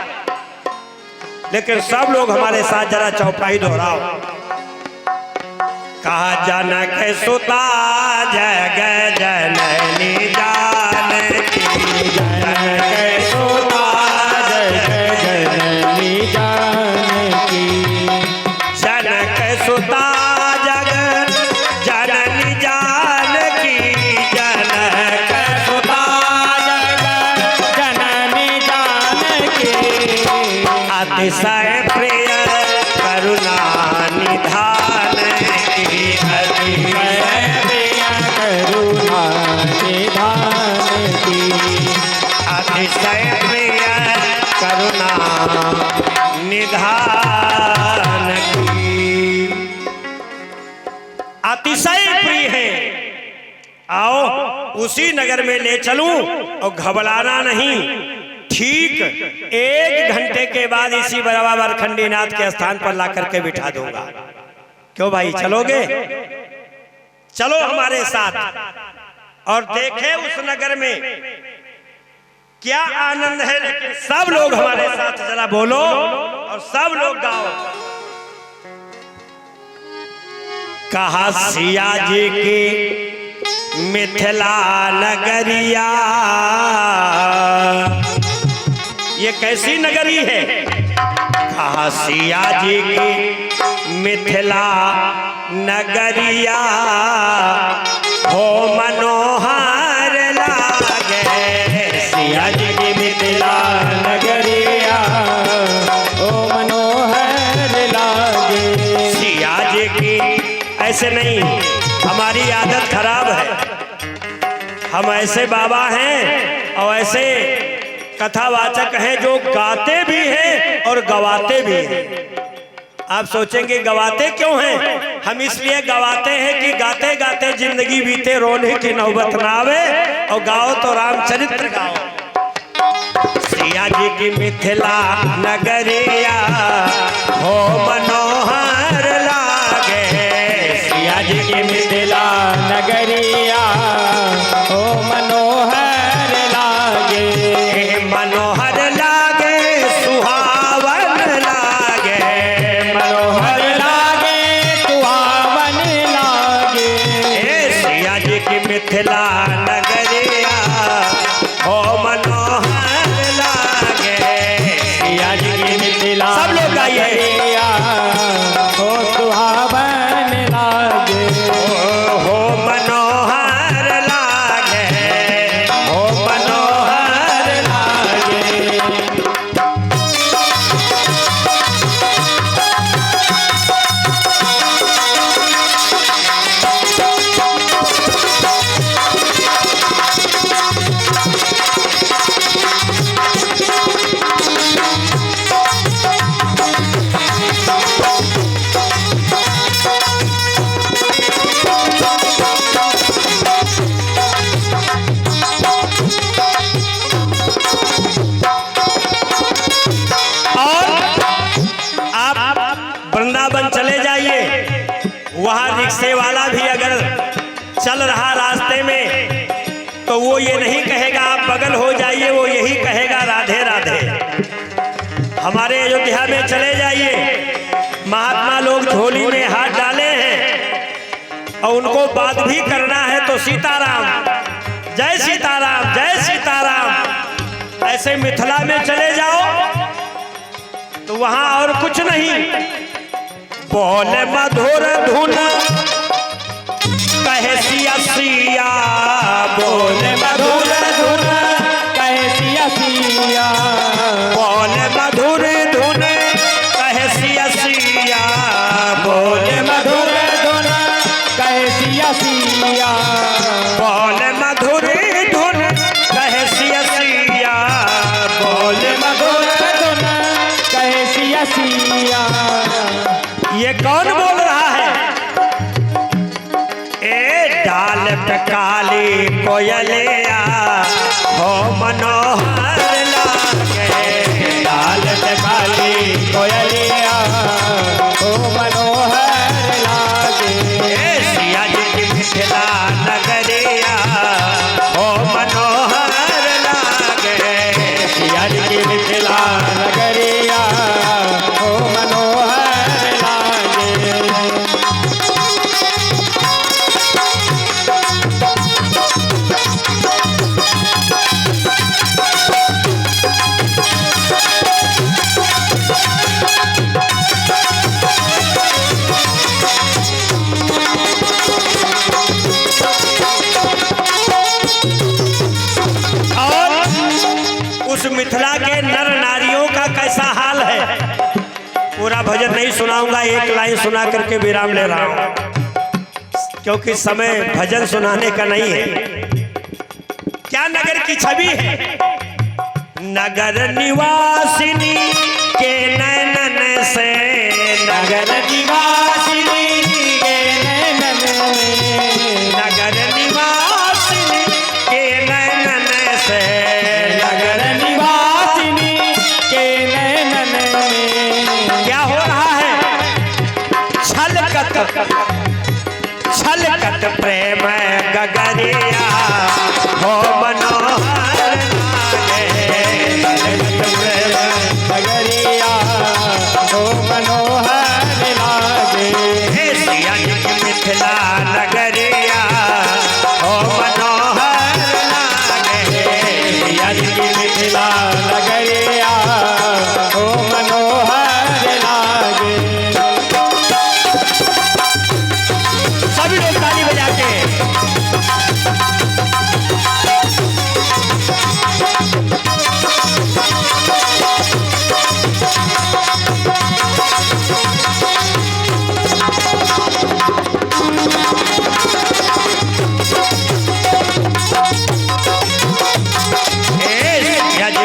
लेकिन सब लोग हमारे साथ जरा चौपाई दोहराओ। कहा जनक सुता जग जननी जानकी, जनक सुता जग जननी जानकी, जनक सुता जग जननी जानकी, जनक सुता जग जननी जानकी, अतिशय प्रिय करुणा निधान की, अतिशय प्रिय करुणा निधान की, अतिशय प्रिय करुणा निधान की, अतिशय प्रिय है। आओ उसी नगर में ले चलूं और घबराना नहीं। ठीक 1 घंटे के बाद इसी बाबा बरखंडी नाथ के स्थान पर ला करके बिठा दूंगा। क्यों भाई चलोगे? चलो हमारे साथ और देखें उस नगर में क्या आनंद है। लेकिन सब लोग हमारे साथ जरा बोलो और सब लोग गाओ। कहा सिया जी की मिथिला नगरिया, ये कैसी नगरी है? कहा सिया जी की मिथिला नगरिया, हो मनोहर लागे, सिया जी की मिथिला नगरिया, हो मनोहर लागे। सिया जी की ऐसे नहीं, हमारी आदत खराब है। हम ऐसे बाबा हैं और ऐसे कथावाचक हैं जो गाते भी हैं और गवाते भी हैं। आप सोचेंगे गवाते क्यों हैं? हम इसलिए गवाते हैं कि गाते गाते जिंदगी बीते, रोने की नौबत ना आवे, और गाओ तो रामचरित्र गाओ। सिया जी की मिथिला नगरिया, हो मनोहर लागे, सिया जी की मिथिला नगरिया, हो मनोहर लागे, मनोहर लागे, सुहावन लागे, मनोहर लागे, सुहावन लागे। सिया जी की मिथिला नगरिया, हो मनोहर लागे, सिया जी की मिथिला। सब लोग गाइए। हो सुहावन लागे, हो मनोहर लागे, हो मनोहर लागे। वृंदावन चले जाइए, वहां रिक्शे वाला भी अगर चल रहा रास्ते में तो वो ये नहीं कहेगा आप बगल हो जाइए, वो यही कहेगा राधे राधे। हमारे अयोध्या में चले जाइए, महात्मा लोग झोली में हाथ डाले हैं और उनको बात भी करना है तो सीताराम, जय सीताराम, जय सीताराम। ऐसे मिथिला में चले जाओ तो वहां और कुछ नहीं, बोले मधुर धुन कहे सिया सिया, बोले मधुर धुन कहे सिया सिया, बोले मधुर धुन कहे सिया सिया, बोले मधुर धुन कहे सिया सिया, बोले मधुर धुन कहे सिया सिया, बोले मधुर धुन कहे सिया सिया। ये कौन बोल रहा है? ए डाल पे काली कोयलिया हो मनोहर लागे, डाल पे काली कोयलिया ओ मनोहर लागे, ए सिया जी की मिथिला नगरिया हो मनोहर लागे, सिया जी की मिथिला नगरिया ओ मनोहर लागे। उस मिथिला के नर नारियों का कैसा हाल है? पूरा भजन नहीं सुनाऊंगा, एक लाइन सुना करके विराम ले रहा हूं, क्योंकि समय भजन सुनाने का नहीं है। क्या नगर की छवि है? नगर निवासिनी के नैनन से, नगर निवासिनी के नैनन में, नगर निवासिनी के नैनन से, नगर निवासिनी के नैनन में क्या हो रहा है? छलकत प्रेम गगरिया हो मनोहर लागे, छलकत प्रेम नगरिया ओ मनोहर लागे, हे सिया जी की मिथिला नगरिया हो मनोहर लागे, सिया जी की मिथिला नगरिया ओ मनोहर लागे। सभी लोग ताली बजा के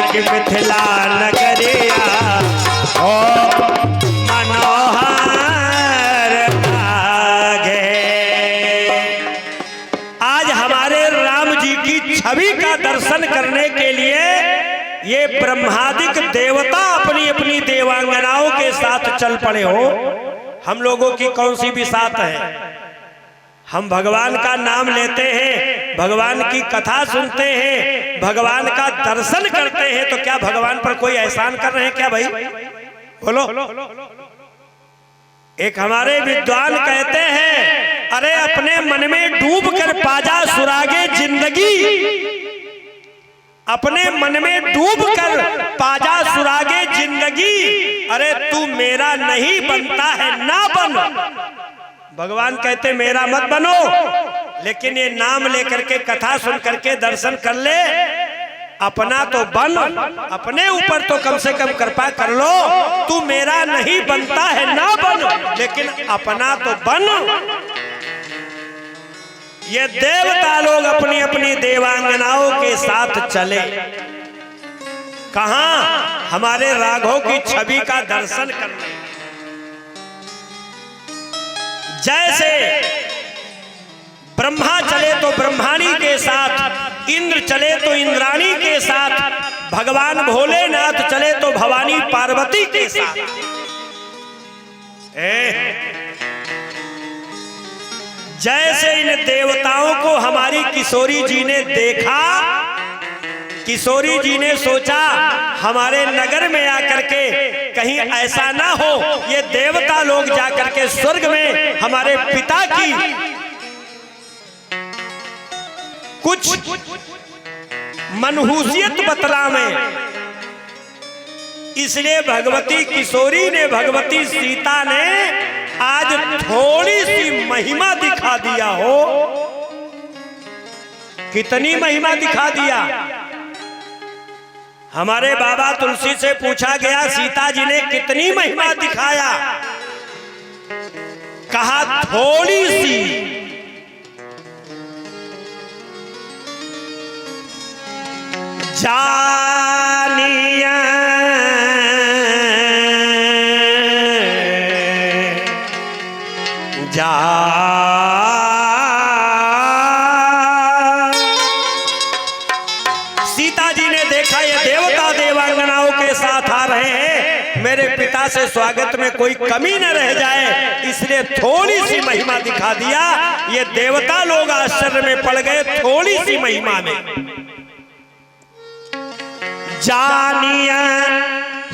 की मिथिला नगरिया ओ मनोहर लागे। आज हमारे राम जी की छवि का दर्शन करने के लिए ये ब्रह्मादिक देवता अपनी अपनी देवांगनाओं के साथ चल पड़े हो। हम लोगों की कौन सी भी साथ है? हम भगवान का नाम लेते हैं, भगवान की कथा सुनते हैं, भगवान का दर्शन करते हैं, तो क्या भगवान पर कोई एहसान कर रहे हैं क्या भाई? बोलो। एक हमारे विद्वान कहते हैं, अरे अपने मन में डूब कर पाजा सुरागे जिंदगी, अपने मन में डूब कर पाजा सुरागे जिंदगी, अरे तू मेरा नहीं बनता है ना बन। भगवान कहते मेरा मत बनो, लेकिन ये नाम लेकर के कथा सुन करके दर्शन कर ले, अपना तो बन, अपने ऊपर तो कम से कम कृपा कर लो। तू मेरा नहीं बनता है ना बन, लेकिन अपना तो बन। ये देवता लोग अपनी अपनी देवांगनाओं के साथ चले, कहां? हमारे राघव की छवि का दर्शन करने। जैसे ब्रह्मा चले तो ब्रह्माणी के साथ, इंद्र चले तो इंद्राणी के साथ, भगवान भोलेनाथ चले तो भवानी पार्वती के साथ। जैसे इन देवताओं को हमारी किशोरी जी ने देखा, किशोरी जी ने सोचा हमारे नगर में आकर के कहीं ऐसा ना हो ये देवता लोग जाकर के स्वर्ग में हमारे पिता की कुछ मनहूसियत बतलावें। इसलिए भगवती किशोरी ने, भगवती सीता ने आज थोड़ी सी महिमा दिखा दिया हो। कितनी महिमा दिखा दिया? हमारे बाबा तुलसी से पूछा गया सीता जी ने कितनी महिमा दिखाया? कहा थोड़ी सी। जानिया जा सीता जी ने देखा ये देवता देवांगनाओं के साथ आ रहे हैं, मेरे पिता से स्वागत में कोई कमी न रह जाए, इसलिए थोड़ी सी महिमा दिखा दिया। ये देवता लोग आश्चर्य में पड़ गए थोड़ी सी महिमा में। जानिया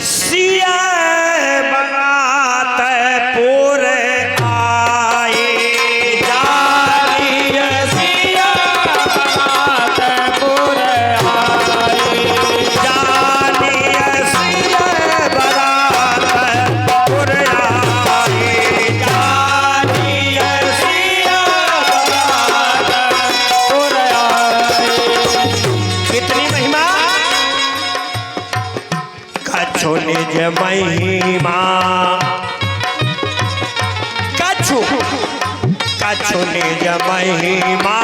सिया बनात पुर आए, जानिया सिया बनात पुर आए, जानिया सिया बनात पुर आए, जानिया सिया बनात पुर आए। कितनी महिमा? कछु निज महिमा, कछु निज महिमा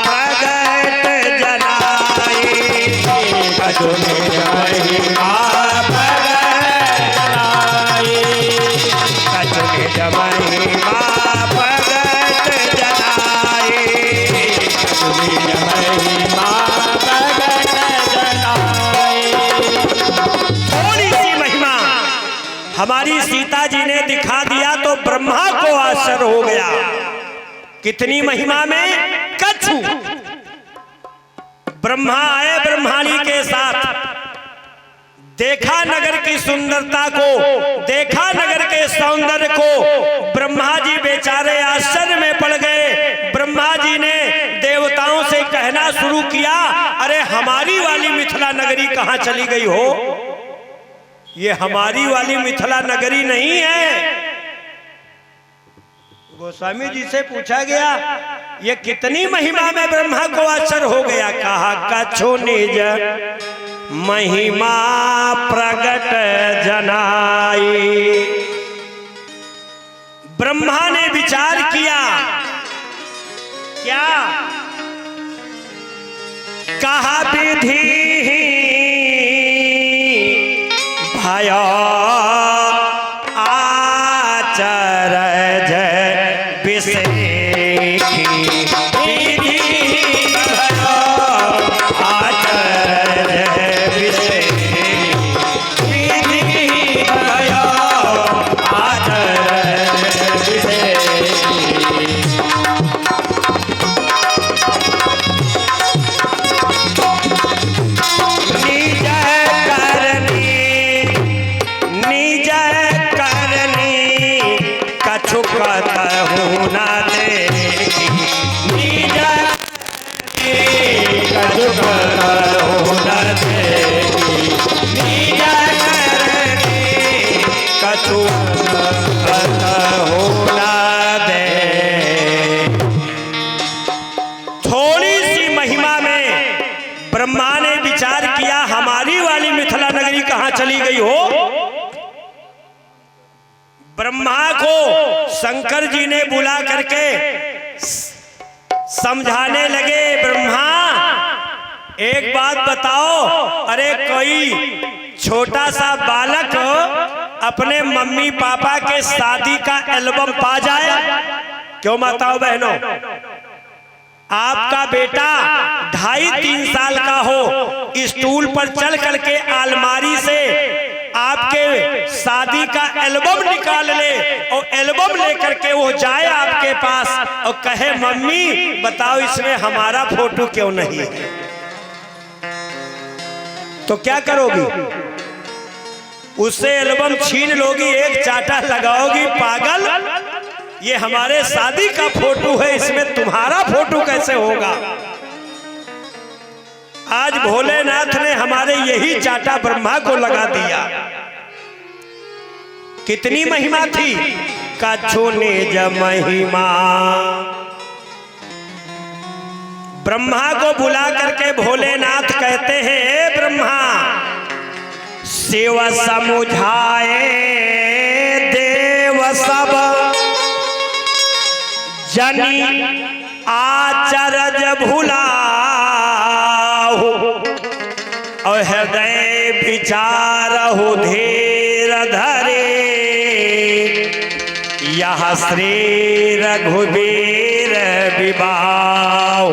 प्रगट जनाई, कछु निज महिमा प्रगट जनाई, कछु निज महिमा प्रगट जनाई, कछु निज महिमा प्रगट जनाई। थोड़ी सी महिमा हमारी सीता जी ने दिखा दिया तो ब्रह्मा को आश्चर्य हो गया। कितनी महिमा में? कछु। ब्रह्मा आए ब्रह्माणी के साथ, देखा नगर की सुंदरता को, देखा नगर के सौंदर्य को। ब्रह्मा जी बेचारे आश्चर्य में पड़ गए। ब्रह्मा जी ने देवताओं से कहना शुरू किया, अरे हमारी वाली मिथिला नगरी कहां चली गई हो? ये हमारी वाली मिथिला नगरी नहीं है। गोस्वामी जी से पूछा गया ये कितनी महिमा में? ब्रह्मा को आश्चर्य हो गया। कहा कछु निज महिमा प्रगट जनाई। ब्रह्मा ने विचार किया, क्या? कहा विधि भयो आचरज विषेखी, विधि भयो आचरज विषेखी, विधि भयो आचरज विषेखी। कहूँ ना देखी निज कहूँ ना देखी निज कछु कहूँ ना दे। थोड़ी सी महिमा में ब्रह्मा ने विचार किया हमारी वाली मिथिला नगरी कहाँ चली गई हो? ब्रह्मा को शंकर जी ने बुला करके समझाने लगे, ब्रह्मा एक बात बताओ, अरे कोई छोटा सा बालक अपने मम्मी पापा के शादी का एल्बम पा जाए? क्यों माताओं बहनों? आपका बेटा 2.5-3 साल का हो, स्टूल पर चल करके अलमारी से आपके शादी का एल्बम निकाल ले और एल्बम लेकर के वो जाए आपके पास और कहे मम्मी बताओ इसमें हमारा फोटो क्यों नहीं है, तो क्या करोगी? उससे एल्बम छीन लोगी, एक चाटा लगाओगी, पागल ये हमारे शादी का फोटो है, इसमें तुम्हारा फोटो कैसे होगा? आज भोलेनाथ ने हमारे यही चाटा ब्रह्मा को लगा दिया। कितनी महिमा थी, कछु निज महिमा। ब्रह्मा को बुला करके भोलेनाथ कहते हैं, हे ब्रह्मा शिव समुझाए देव सब जनी आचरज भुलाहु और हृदय विचारहु धीर धरे यह श्री रघुवीर विवाह।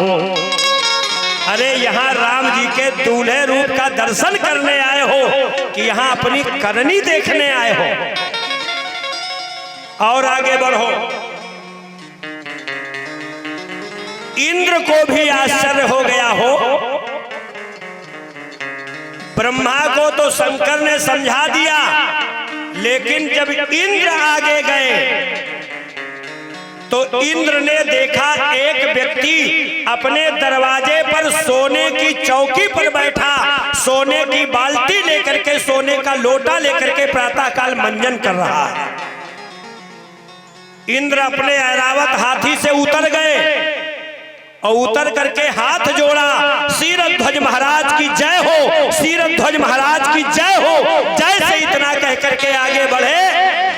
अरे यहाँ राम जी के दूल्हे रूप का दर्शन करने आए हो कि यहाँ अपनी करनी देखने आए हो? और आगे बढ़ो। इंद्र को भी आश्चर्य हो गया हो। ब्रह्मा को तो शंकर ने समझा दिया, लेकिन जब इंद्र आगे गए तो इंद्र ने देखा एक व्यक्ति अपने दरवाजे पर सोने की चौकी पर बैठा, सोने की बाल्टी लेकर के, सोने का लोटा लेकर के प्रातःकाल मंजन कर रहा है। इंद्र अपने ऐरावत हाथी से उतर गए और उतर करके हाथ जोड़ा, शीरध्वज महाराज की जय हो, शीरध्वज महाराज की जय हो। जैसे इतना कह करके आगे बढ़े,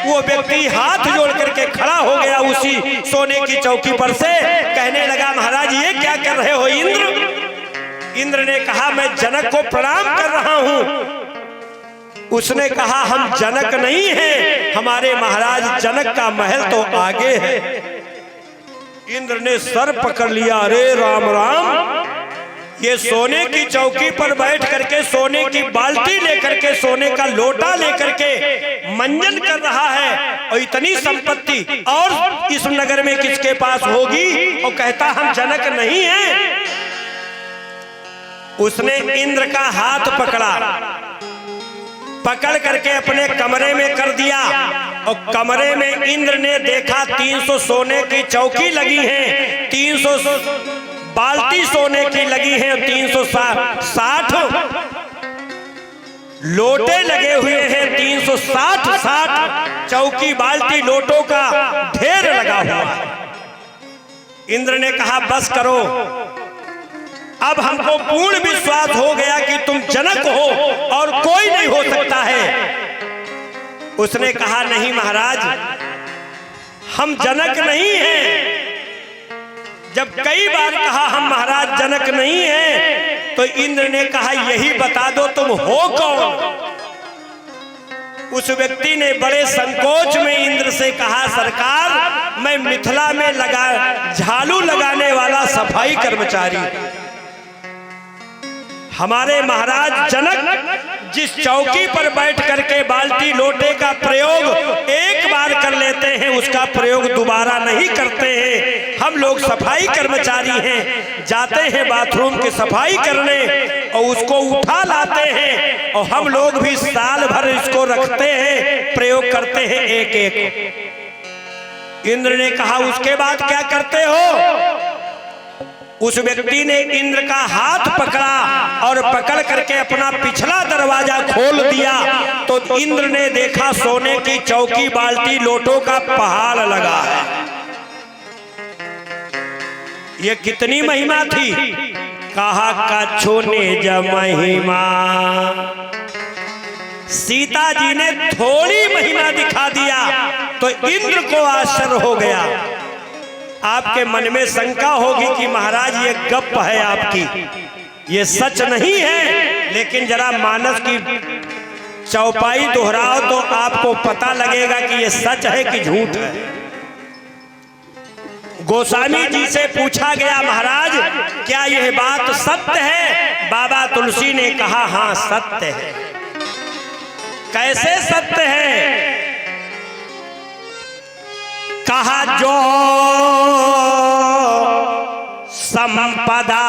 वो व्यक्ति हाथ जोड़ करके खड़ा हो गया उसी सोने की चौकी पर से। कहने लगा, महाराज ये क्या कर रहे हो इंद्र? इंद्र ने कहा, मैं जनक को प्रणाम कर रहा हूं। उसने कहा, हम जनक नहीं हैं, हमारे महाराज जनक का महल तो आगे है। इंद्र ने सर पकड़ लिया, अरे राम राम, ये सोने की चौकी पर बैठ करके, सोने की बाल्टी लेकर के, सोने का लोटा लेकर के मंजन कर रहा है, और इतनी संपत्ति और इस नगर में किसके पास होगी? और कहता हम जनक नहीं हैं। उसने इंद्र का हाथ पकड़ा, पकड़ करके अपने कमरे में कर दिया, और कमरे में इंद्र ने देखा 300 सोने की चौकी लगी है, 300 बाल्टी सोने की लगी है, 360 लोटे लगे हुए हैं, 360 चौकी बाल्टी लोटों का ढेर लगा हुआ है। इंद्र ने कहा, बस करो, अब हमको पूर्ण विश्वास हो गया कि तुम जनक हो और कोई नहीं हो सकता है। उसने कहा, नहीं महाराज, हम जनक नहीं हैं। जब कई बार कहा हम महाराज जनक नहीं हैं, तो इंद्र ने कहा, यही बता दो तुम हो कौन? उस व्यक्ति ने बड़े संकोच में इंद्र से कहा, सरकार मैं मिथिला में झाड़ू लगाने वाला सफाई कर्मचारी। हमारे महाराज जनक जिस चौकी पर बैठ करके बाल्टी लोटे का प्रयोग एक बार कर लेते हैं, उसका प्रयोग दोबारा नहीं करते हैं। हम लोग सफाई कर्मचारी हैं, जाते हैं बाथरूम की सफाई करने और उसको उठा लाते हैं, और हम लोग भी साल भर इसको रखते हैं, प्रयोग करते हैं एक एक। इंद्र ने कहा, उसके बाद क्या करते हो? उस व्यक्ति ने इंद्र का हाथ पकड़ा और पकड़ करके अपना पिछला दरवाजा खोल दिया, तो इंद्र ने देखा सोने की चौकी बाल्टी लोटों का पहाड़ लगा है। ये कितनी महिमा थी? कहा, कछु निज महिमा। सीता जी ने थोड़ी महिमा दिखा दिया तो इंद्र को आश्चर्य हो गया। आपके मन में शंका होगी कि महाराज ये गप है आपकी, ये सच नहीं है, लेकिन जरा मानस की चौपाई दोहराओ तो आपको पता लगेगा कि ये सच है कि झूठ है। गोस्वामी जी से पूछा गया, महाराज क्या यह बात सत्य है? बाबा तुलसी ने कहा, हाँ सत्य है। कैसे सत्य है? कहा जो संपदा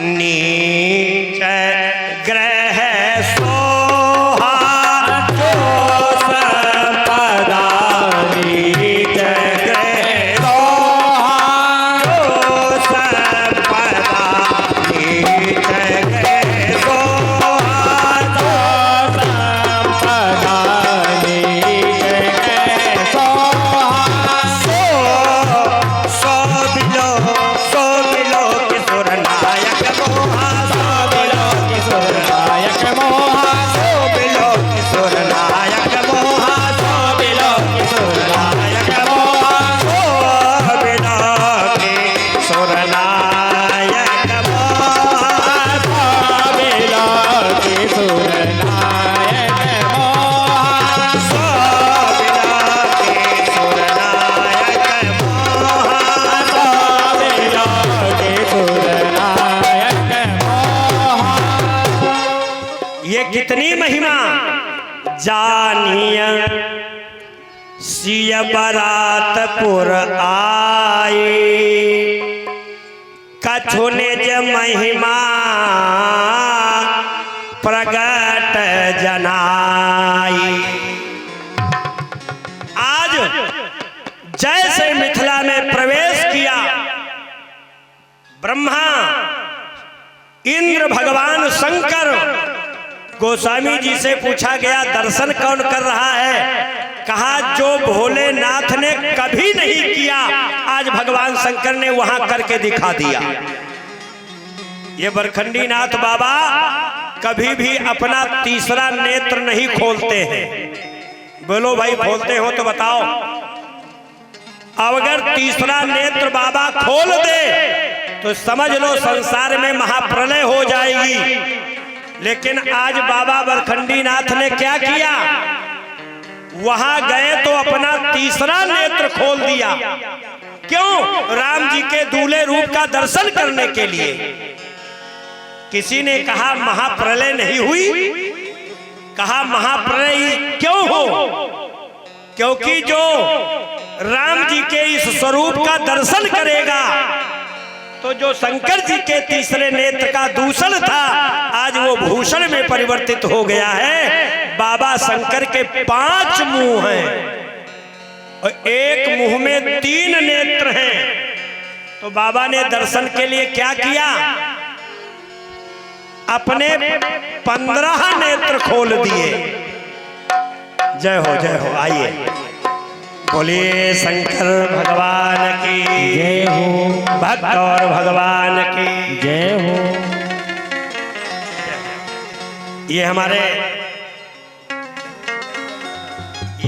नीच ग्रह सोहा, जो संपदा नीच ग्रह सोहा, जो संपदा नीच ग्रह सोहा, जो संपदा नीच ग्रह सोहा। सो बिलो किशोर नायक मोहा, सो बिलो किशोर नायक मोहा, सो बिलो किशोर नायक मोहा, सो बिलो किशोर नायक मोहा, सो बिलो किशोर नायक मोहा, सो बिलो किशोर नायक मोहा, सो बिलो किशोर नायक मोहा, सो बिलो किशोर नायक मोहा। ये कितनी महिमा जानिया सिय बरातपुर आए, कछु निज महिमा प्रगट जनाई। आज जैसे मिथिला में प्रवेश किया, ब्रह्मा इंद्र भगवान शंकर गोस्वामी जी से पूछा गया दर्शन कौन कर रहा है? कहा जो भोलेनाथ ने कभी नहीं किया आज भगवान शंकर ने वहां करके दिखा दिया। ये बरखंडी नाथ बाबा कभी भी अपना तीसरा नेत्र नहीं खोलते हैं। बोलो भाई, खोलते हो तो बताओ। अब अगर तीसरा नेत्र बाबा खोल दे तो समझ लो संसार में महाप्रलय हो जाएगी। लेकिन आज बाबा बरखंडी नाथ ने क्या किया? वहां गए तो अपना तीसरा नेत्र खोल दिया। क्यों? राम जी के दूल्हे रूप का दर्शन करने के लिए। किसी ने कहा महाप्रलय नहीं हुई? कहा महाप्रलय क्यों हो? क्योंकि जो राम जी के इस स्वरूप का दर्शन करेगा तो जो शंकर जी के तीसरे नेत्र का दूषण था आज वो भूषण में परिवर्तित हो गया है। बाबा शंकर के 5 मुंह हैं और एक मुंह में 3 नेत्र हैं। तो बाबा ने दर्शन के लिए क्या किया? अपने 15 नेत्र खोल दिए। जय हो, जय हो। आइए बोलिए शंकर भगवान की जय हो, भक्त और भगवान की जय हो। ये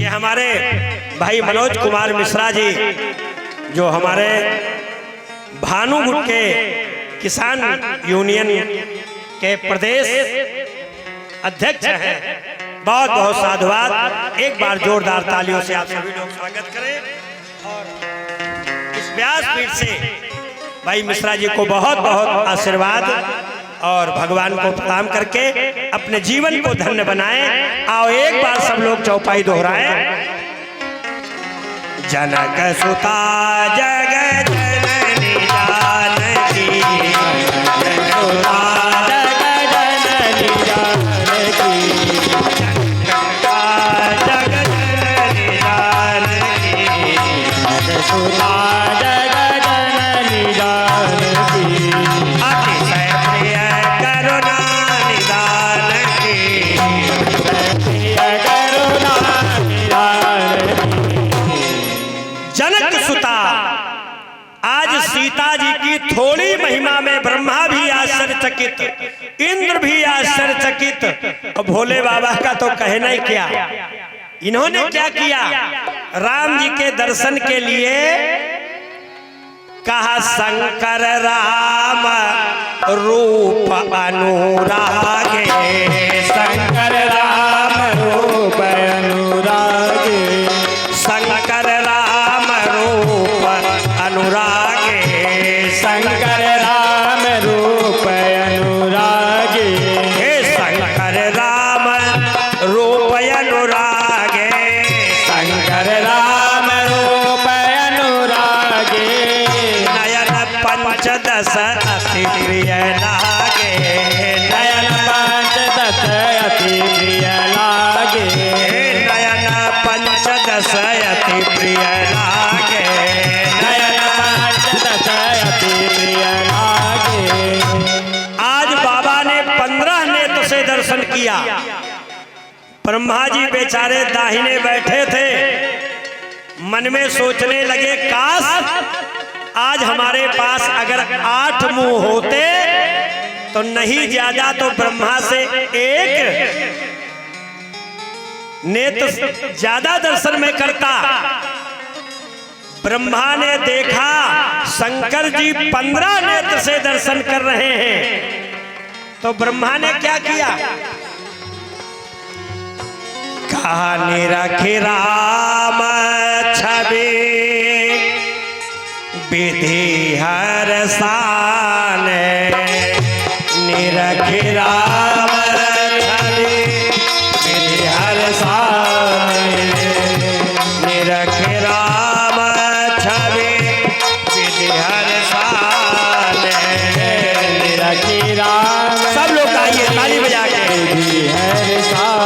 हमारे भाई मनोज कुमार मिश्रा जी जो हमारे भानुगुट के किसान यूनियन के प्रदेश अध्यक्ष हैं। बहुत बहुत साधुवाद। एक बार जोरदार तालियों से आप सभी लोग स्वागत करें। और इस व्यासपीठ से भाई मिश्रा जी को बहुत बहुत आशीर्वाद और भगवान को प्रणाम करके अपने जीवन को धन्य बनाएं। आओ एक बार सब लोग चौपाई दोहराएं। जनक सुता जग जननी जानकी, जनक सुता सीता जी की थोड़ी महिमा में ब्रह्मा भी आश्चर्यचकित, इंद्र भी आश्चर्यचकित, और भोले बाबा का तो कहना ही क्या। इन्होंने क्या किया? राम जी के दर्शन के लिए कहा शंकर राम रूप अनुरागे, शंकर राम रूप अनुरागे, शंकर राम रूप अनुरागे, शंकर राम रूप अनुरागे, हे शंकर राम रूप अनुरागे। दर्शन किया। ब्रह्मा जी बेचारे दाहिने बैठे थे, मन में सोचने लगे काश आज हमारे पास अगर 8 मुंह होते तो नहीं ज्यादा तो ब्रह्मा से एक नेत्र ज्यादा दर्शन में करता। ब्रह्मा ने देखा शंकर जी 15 नेत्र से दर्शन कर रहे हैं, तो ब्रह्मा ने क्या किया, कहा निरखि राम छवि विधि हर सान, निरखि राम छवि विधि हर सान, निरखि राम छवि विधि हर सान, निरखि राम। सब लोग आइए ताली बजा के विधि हर सान,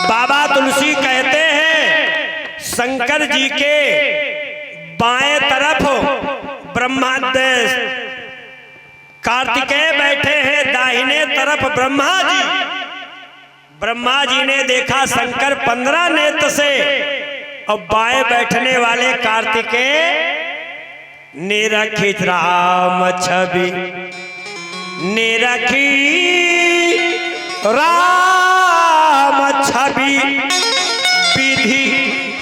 बाबा तुलसी कहते हैं शंकर जी के बाएं तरफ ब्रह्मा कार्तिकेय बैठे हैं, दाहिने तरफ ब्रह्मा जी। ब्रह्मा जी ने देखा शंकर 15 नेत्र से, और बाएं बैठने वाले कार्तिकेय निरखि राम छवि, निरखि राम छवि विधि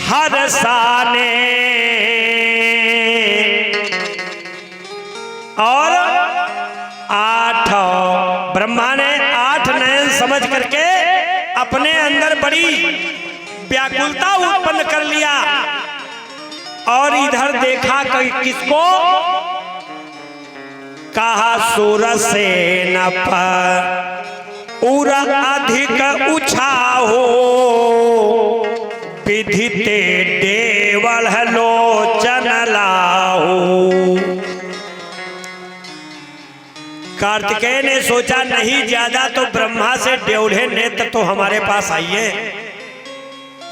हर साने, और 8 ब्रह्मा ने 8 नयन समझ करके अपने अंदर बड़ी व्याकुलता उत्पन्न कर लिया, और इधर देखा कि किसको, कहा सुर से न उर अधिक उछाहो, विधि ते देवल लोचन लाहो। कार्तिकेय ने सोचा नहीं ज्यादा तो ब्रह्मा से ड्योढ़े नेत्र तो हमारे पास आइए।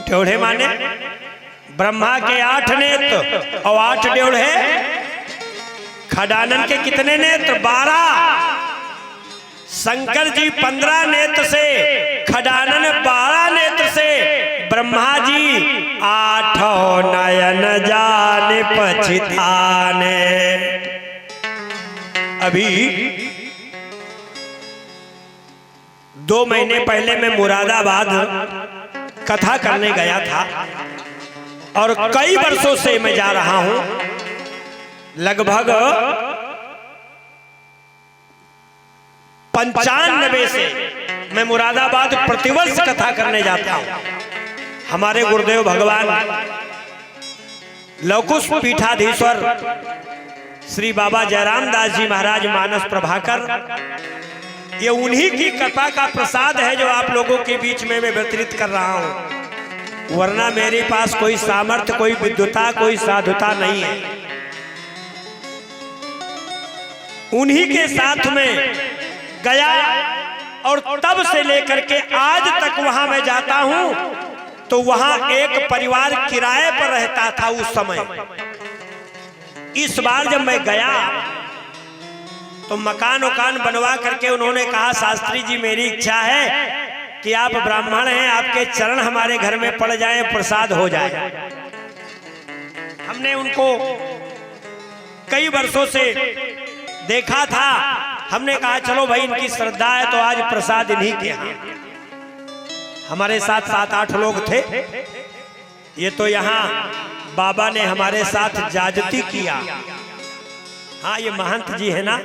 ड्योढ़े माने ब्रह्मा के 8 नेत्र और 8 ड्योढ़े। खडानन के कितने नेत्र? 12। शंकर जी 15 नेत्र से, खडानन 12 नेत्र से, ब्रह्मा जी 8 नयन जाने पछताने। अभी 2 महीने पहले मैं मुरादाबाद कथा करने गया था, और कई वर्षों से मैं जा रहा हूं, लगभग 95 से मैं मुरादाबाद प्रतिवर्ष कथा करने जाता हूं। हमारे गुरुदेव भगवान लवकुश पीठाधीश्वर श्री बाबा जयराम दास जी महाराज मानस प्रभाकर, ये उन्हीं की कृपा का प्रसाद है जो आप लोगों के बीच में मैं वितरित कर रहा हूं, वरना मेरे पास कोई सामर्थ्य, कोई विद्वता, कोई साधुता नहीं है। उन्हीं के साथ में गया, और तब से लेकर के आज तक वहां मैं जाता हूं, तो वहां एक परिवार किराए पर रहता था उस समय। इस बार जब मैं गया तो मकान उकान बनवा करके उन्होंने कहा, शास्त्री जी मेरी इच्छा है कि आप ब्राह्मण हैं, आपके चरण हमारे घर में पड़ जाए, प्रसाद हो जाए। हमने उनको कई वर्षों से देखा था, हमने कहा चलो भाई इनकी श्रद्धा है तो आज प्रसाद इन्हीं के यहाँ। हमारे साथ 7-8 लोग थे। ये तो यहाँ बाबा ने हमारे साथ जाजती किया। हाँ, ये महंत जी है ना,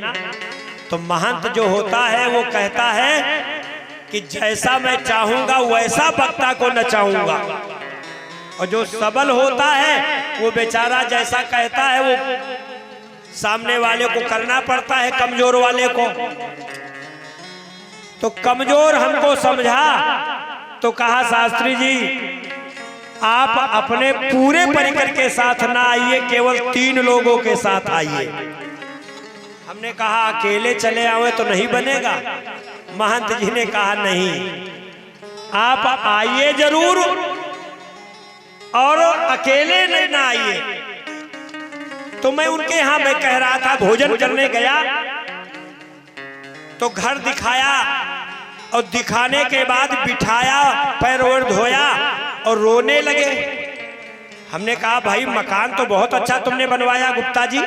तो महंत जो होता है वो कहता है कि जैसा मैं चाहूंगा वैसा वक्ता को नचाऊंगा। और जो सबल होता है वो बेचारा जैसा कहता है वो सामने वाले को करना पड़ता है, कमजोर वाले को। तो कमजोर हमको समझा तो कहा शास्त्री जी आप अपने पूरे परिकर के साथ ना आइए, केवल 3 लोगों के साथ आइए। हमने कहा अकेले चले आवे तो नहीं बनेगा। महंत जी ने कहा नहीं, आप आइए जरूर और अकेले नहीं ना आइए। तो मैं उनके यहाँ मैं कह रहा था, भोजन करने गया तो घर दिखाया और दिखाने के बाद बिठाया, पैर और धोया और रोने लगे। हमने कहा भाई मकान तो बहुत अच्छा तुमने बनवाया गुप्ता जी।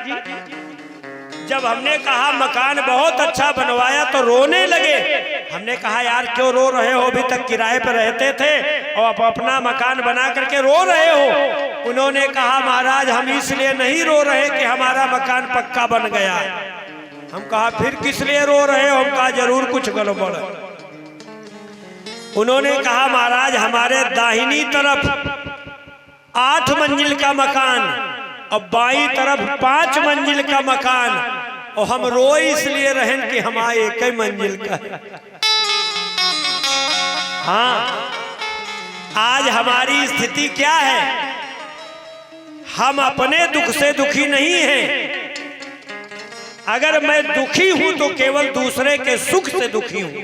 जब हमने कहा मकान बहुत अच्छा बनवाया तो रोने लगे। हमने कहा यार क्यों रो रहे हो, अभी तक किराए पर रहते थे और आप अपना मकान बना करके रो रहे हो। उन्होंने कहा महाराज हम इसलिए नहीं रो रहे कि हमारा मकान पक्का बन गया। हम कहा फिर किस लिए रो रहे हो? हम कहा जरूर कुछ गड़बड़ है। उन्होंने कहा महाराज हमारे दाहिनी तरफ 8 मंजिल का मकान और बाईं तरफ 5 मंजिल का मकान, और हम रोए इसलिए रहे कि हमारे एक ही मंजिल का है। हाँ, आज हमारी स्थिति क्या है? हम अपने दुख से दुखी नहीं हैं। अगर मैं दुखी हूं तो केवल दूसरे के सुख से दुखी हूं।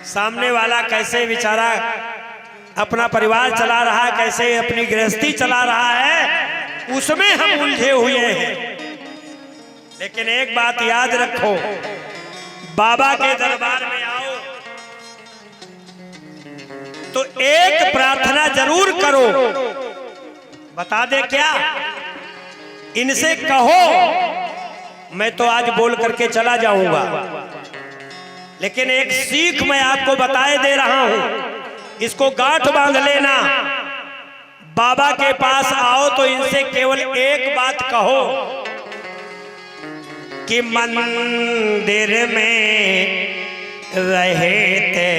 सामने वाला कैसे बेचारा अपना परिवार चला रहा है, कैसे अपनी गृहस्थी चला रहा है, उसमें हम उलझे हुए हैं। लेकिन एक बात याद रखो, बाबा के दरबार में आओ तो एक प्रार्थना जरूर करो। बता दे क्या? इनसे कहो मैं तो आज बोल करके चला जाऊंगा, लेकिन एक सीख मैं आपको बताए दे रहा हूं, इसको गांठ बांध लेना। बाबा के पास आओ तो इनसे केवल एक बात कहो कि मंदिर में रहते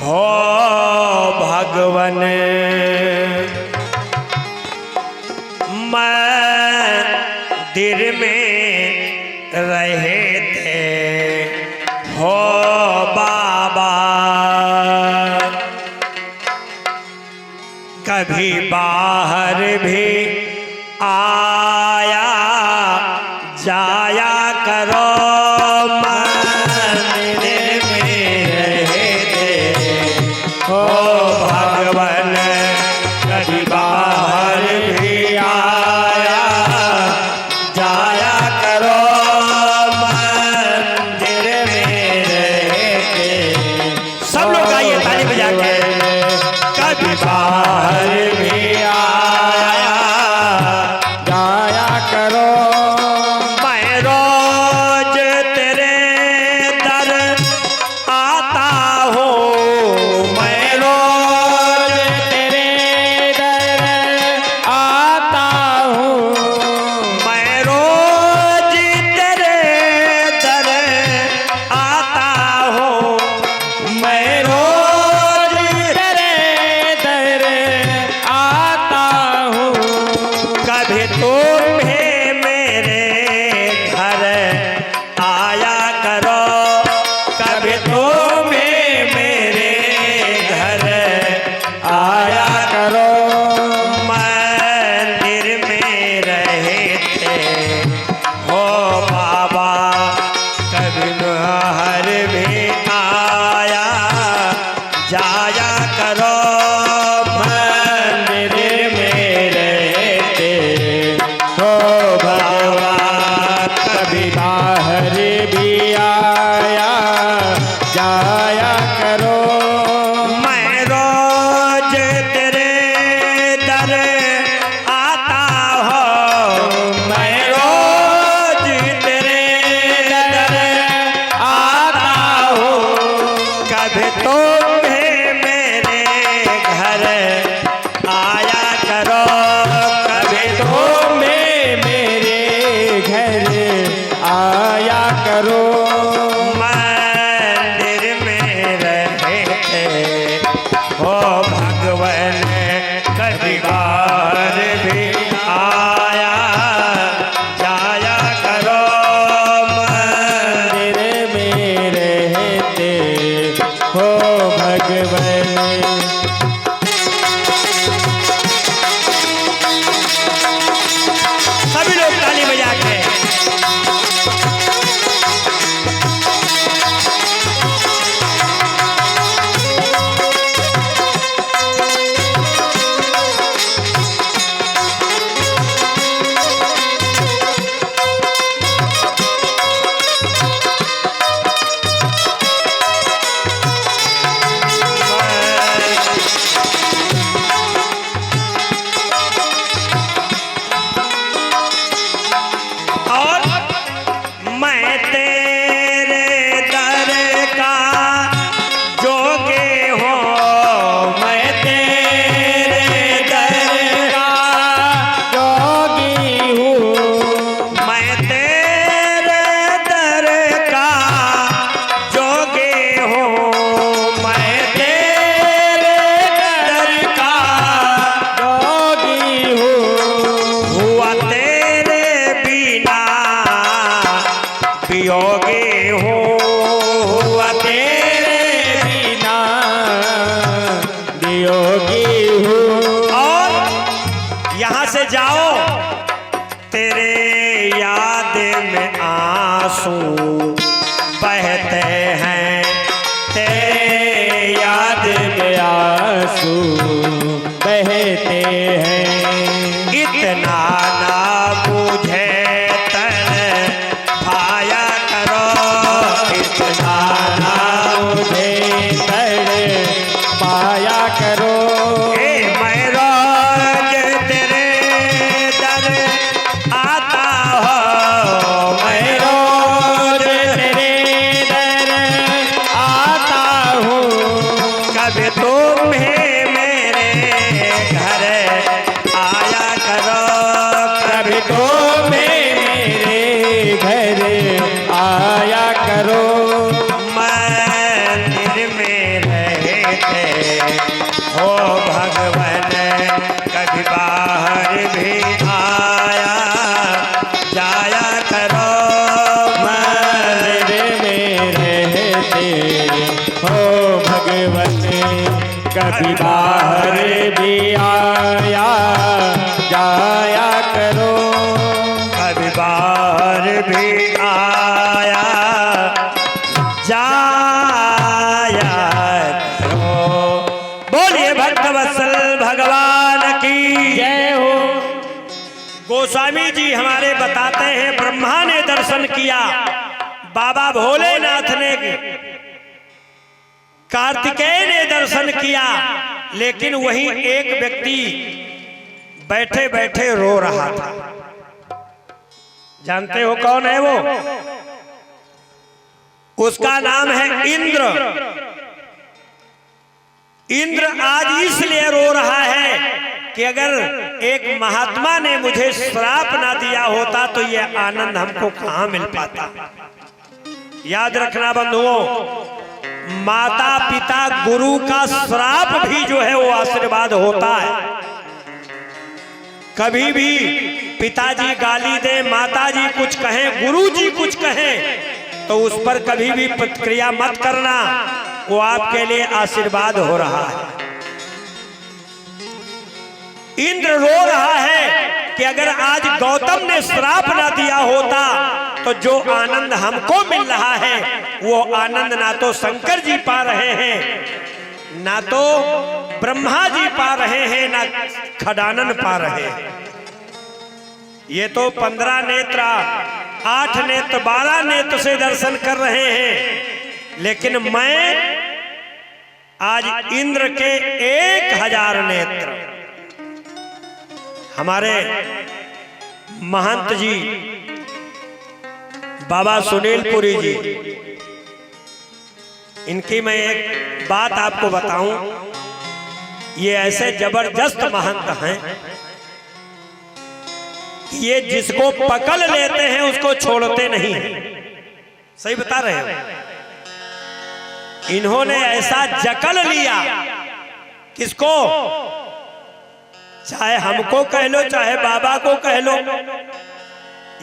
हो भगवन, मंदिर में रहते हो बाबा, कभी बाहर भी आया जाया करो, मंदिर में रहते हो भगवन, कभी बाहर भी आया जाया करो, मंदिर में रहते। सब लोग आइए ताली बजा के। कभी बाहर भी आया जाया करो, मैं रोज तेरे दर आता हूँ, मैं रोज तेरे दर आता हूँ, मैं रोज तेरे दर आता हूँ, मैं रोज तेरे दर आता हूँ, कभी तुम्हें मेरे घर आया करो, कभी तुम्हें मेरे घर आया करो, मंदिर में रहते हो बाबा, कभी हर भी आया जाया करो, मंदिर में रहते हूँ। और यहाँ से जाओ, तेरे याद में आंसू बहते हैं, तेरे याद में आंसू बहते हैं। इतना ना मुझे तन भाया करो, इतना ना मुझे तड़ पाया करो। मैं रोज तेरे दर आता हो, मैं रोज तेरे दर आता हूँ। कभी तुम्हें मेरे घर आया करो, कभी तो मेरे घर आया करो। मंदिर में रहते हो भगवान, कभी बाहर भी आया जाया करो। मंदिर में रहते हो भगवन, कभी बाहर भी आया जाया करो। कभी बाहर भी आया जाया करो। बोलिए भक्तवत्सल भगवान की जय हो। गोस्वामी जी हमारे बताते हैं, ब्रह्मा ने दर्शन किया, बाबा भोलेनाथ ने, कार्तिकेय ने दर्शन किया, लेकिन वहीं एक व्यक्ति बैठे बैठे रो रहा था। जानते हो कौन है वो? उसका नाम है इंद्र। इंद्र आज इसलिए रो रहा है कि अगर एक महात्मा ने मुझे श्राप ना दिया होता तो यह आनंद हमको कहां मिल पाता। याद रखना बंधुओं, माता पिता गुरु का श्राप भी जो है वो आशीर्वाद होता है। कभी भी पिताजी गाली दे, माताजी कुछ कहें, गुरुजी कुछ कहें, तो उस पर कभी भी प्रतिक्रिया मत करना, वो आपके लिए आशीर्वाद हो रहा है। इंद्र रो रहा है कि अगर आज गौतम ने श्राप ना दिया होता तो जो आनंद हमको मिल रहा है वो आनंद ना तो शंकर जी पा रहे हैं, ना तो ब्रह्मा जी पा रहे हैं, ना खडानन पा रहे हैं। ये तो 15 नेत्र, 8 नेत्र, 12 नेत्र से दर्शन कर रहे हैं, लेकिन मैं आज इंद्र के 1000 नेत्र, हमारे महंत जी बाबा सुनीलपुरी जी, इनकी मैं एक बात आपको बताऊं, ये ऐसे जबरदस्त महंत हैं कि ये जिसको पकड़ लेते हैं उसको छोड़ते नहीं हैं। सही बता रहे हो? इन्होंने ऐसा जकड़ लिया, किसको? चाहे हमको कह लो, चाहे बाबा को कह लो,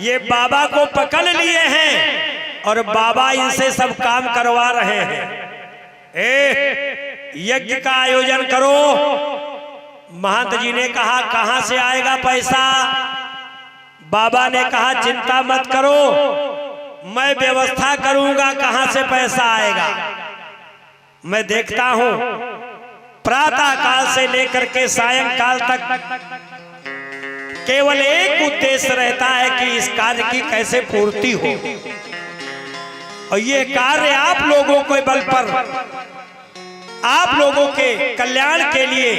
ये बाबा को पकड़ लिए हैं और बाबा इनसे सब काम करवा रहे हैं। यज्ञ का आयोजन करो, महंत जी ने कहा कहां से आएगा पैसा? बाबा ने कहा चिंता मत करो, मैं व्यवस्था करूंगा, कहां से पैसा आएगा। मैं देखता हूं प्रातः काल से लेकर के सायंकाल तक केवल एक उद्देश्य रहता है कि इस कार्य की कैसे पूर्ति हो, और ये कार्य आप लोगों के बल पर, आप लोगों के कल्याण के लिए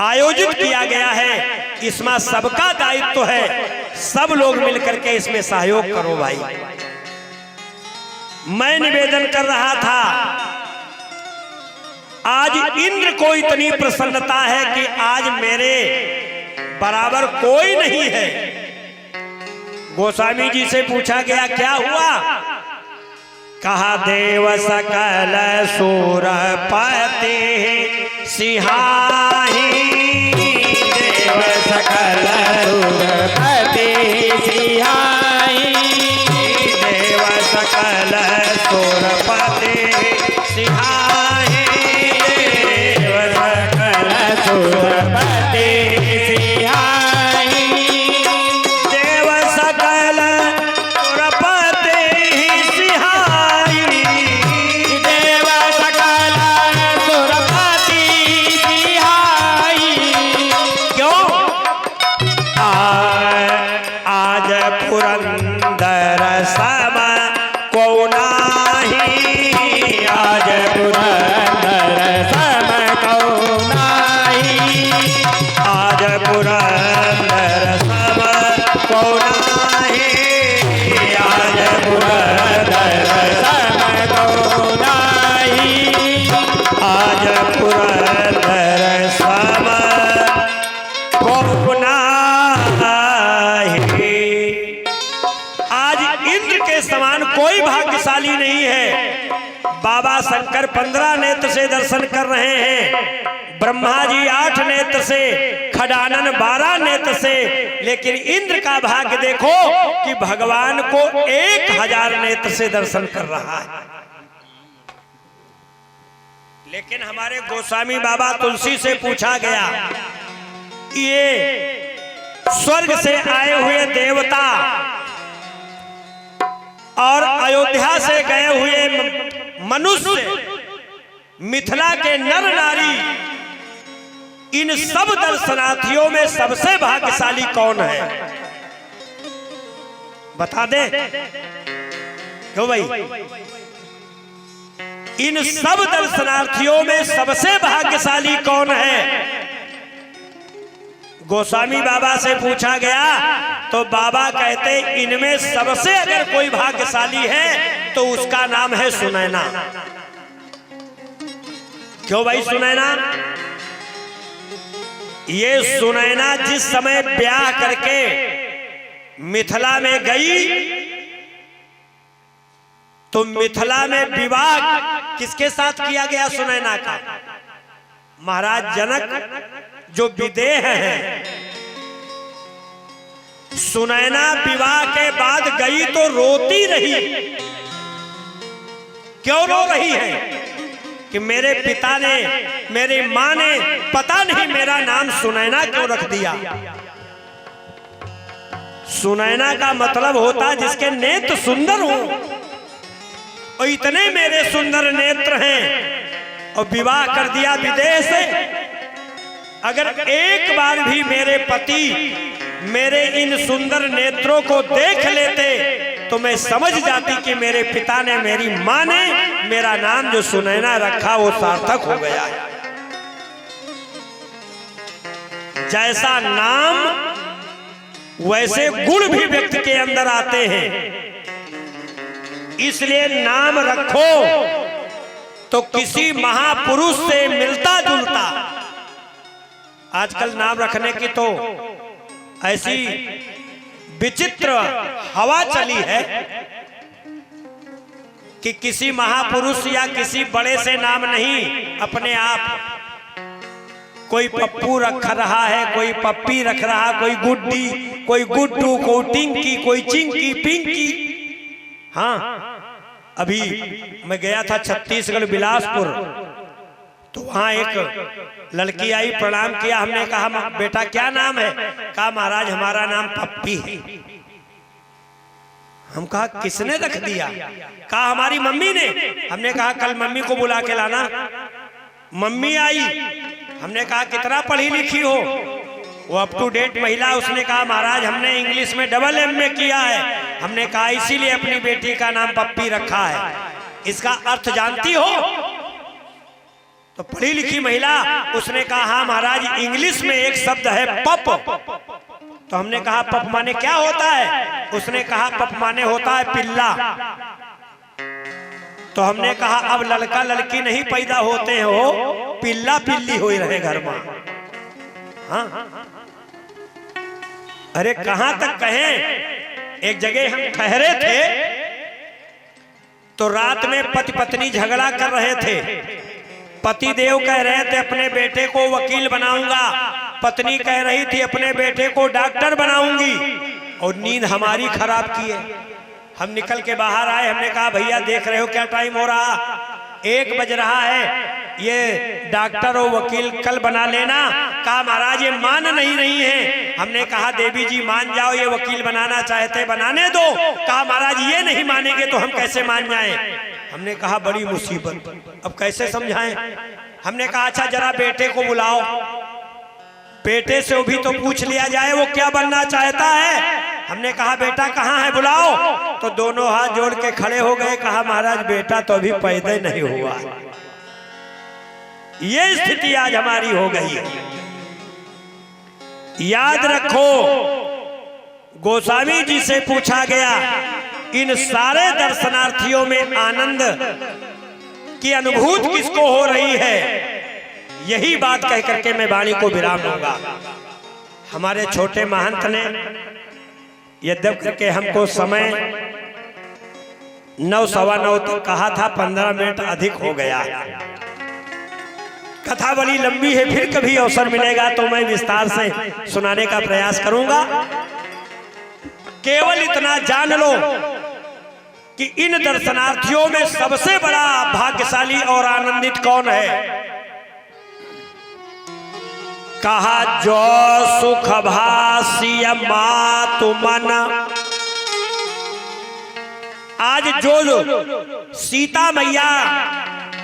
आयोजित किया गया है। इसमें सबका दायित्व है, सब लोग मिलकर के इसमें सहयोग करो भाई। मैं निवेदन कर रहा था, आज इंद्र को इतनी प्रसन्नता है कि आज मेरे बराबर कोई नहीं है। गोस्वामी जी से पूछा गया क्या हुआ? कहा देव सकल सुरपति सिहाही, देव सकल सुरपति सिहाही, देव सकल सुरपति सिहाही, देव सकल शंकर 15 नेत्र से दर्शन कर रहे हैं, ब्रह्मा जी 8 नेत्र से, खडानन 12 नेत्र से, लेकिन इंद्र का भाग्य देखो कि भगवान को 1000 नेत्र से दर्शन कर रहा है। लेकिन हमारे गोस्वामी बाबा तुलसी से पूछा गया, ये स्वर्ग से आए हुए देवता और अयोध्या से गए हुए मनुष्य, मिथिला के नर नारी, इन सब दर्शनार्थियों में सबसे भाग्यशाली कौन है? बता दे क्यों भाई? इन सब दर्शनार्थियों में सबसे भाग्यशाली कौन है? गोस्वामी बाबा से पूछा गया तो बाबा कहते इनमें सबसे अगर कोई भाग्यशाली है तो उसका नाम है सुनैना। क्यों भाई सुनैना? ये सुनैना जिस समय ब्याह करके मिथिला में गई तो मिथिला में विवाह किसके साथ किया गया सुनैना का? महाराज जनक जो विदेह हैं। सुनैना विवाह के बाद गई तो रोती रही। क्यों रो रही है? कि मेरे पिता ने, मेरी मां ने पता नहीं मेरा नाम सुनैना क्यों रख दिया। सुनैना का मतलब होता जिसके नेत्र सुंदर हो, और इतने मेरे सुंदर नेत्र हैं और विवाह कर दिया विदेह से। अगर एक बार भी मेरे पति मेरे इन सुंदर नेत्रों को देख लेते तो मैं समझ जाती कि मेरे पिता ने, मेरी मां ने मेरा नाम जो सुनैना रखा वो सार्थक हो गया है। जैसा नाम वैसे गुण भी व्यक्ति के अंदर आते हैं, इसलिए नाम रखो तो किसी महापुरुष से मिलता जुलता। आजकल नाम रखने की तो ऐसी विचित्र हवा चली है कि किसी महापुरुष या किसी बड़े से नाम नहीं, अपने आप कोई पप्पू रख रहा है, कोई पप्पी रख रहा, कोई गुड्डी, कोई गुड्डू, कोई टिंकी, कोई चिंकी पिंकी। हाँ, अभी मैं गया था छत्तीसगढ़ बिलासपुर, तो वहां एक लड़की आई, प्रणाम किया। हमने कहा बेटा क्या नाम है? कहा महाराज हमारा नाम पप्पी है। हम कहा किसने रख दिया? कहा हमारी मम्मी ने। हमने कहा कल मम्मी को बुला के लाना। मम्मी आई, हमने कहा कितना पढ़ी लिखी हो? वो अप टू डेट महिला। उसने कहा महाराज हमने इंग्लिश में AA किया है। हमने कहा इसीलिए अपनी बेटी का नाम पप्पी रखा है। इसका अर्थ जानती हो? तो पढ़ी लिखी महिला, उसने कहा हाँ महाराज इंग्लिश में एक शब्द है पप। तो हमने कहा पप माने क्या होता है? उसने कहा पप माने होता है पिल्ला। तो हमने कहा अब लड़का लड़की नहीं पैदा होते हो, पिल्ला पिल्ली हो रहे घर में। हाँ, अरे कहां तक कहें? एक जगह हम ठहरे थे तो रात में पति पत्नी झगड़ा कर रहे थे। पति देव कह रहे थे अपने बेटे को वकील बनाऊंगा, पत्नी कह रही थी अपने बेटे को डॉक्टर बनाऊंगी, और नींद हमारी खराब की है। हम निकल के बाहर आए, हमने कहा भैया देख रहे हो क्या टाइम हो रहा? 1 बज रहा है, ये डॉक्टर और वकील कल बना लेना। कहा महाराज ये मान नहीं रही हैं। हमने कहा देवी जी मान जाओ, ये वकील बनाना चाहते बनाने दो। कहा महाराज ये नहीं मानेंगे तो हम कैसे मान जाएं? हमने कहा बड़ी मुसीबत, अब कैसे समझाएं? हमने कहा अच्छा जरा बेटे को बुलाओ, बेटे से भी तो पूछ लिया जाए वो क्या बनना चाहता है। हमने कहा बेटा कहाँ है, बुलाओ। तो दोनों हाथ जोड़ के खड़े हो गए। कहा महाराज बेटा तो अभी पैदा नहीं हुआ। ये स्थिति आज हमारी हो गई है। याद रखो गोस्वामी जी से पूछा गया इन सारे दर्शनार्थियों में आनंद की अनुभूति किसको हो रही है? यही बात कह करके मैं वाणी को विराम दूंगा। हमारे छोटे महंत ने यद्यप करके हमको समय 9 सवा 9 तक कहा था, 15 मिनट अधिक हो गया। कथा बड़ी लंबी है, फिर कभी अवसर मिलेगा तो मैं विस्तार से सुनाने का प्रयास करूंगा। केवल इतना जान लो कि इन दर्शनार्थियों में सबसे बड़ा भाग्यशाली और आनंदित कौन है? कहा जो सुख भासी मातु मन। आज जो सीता मैया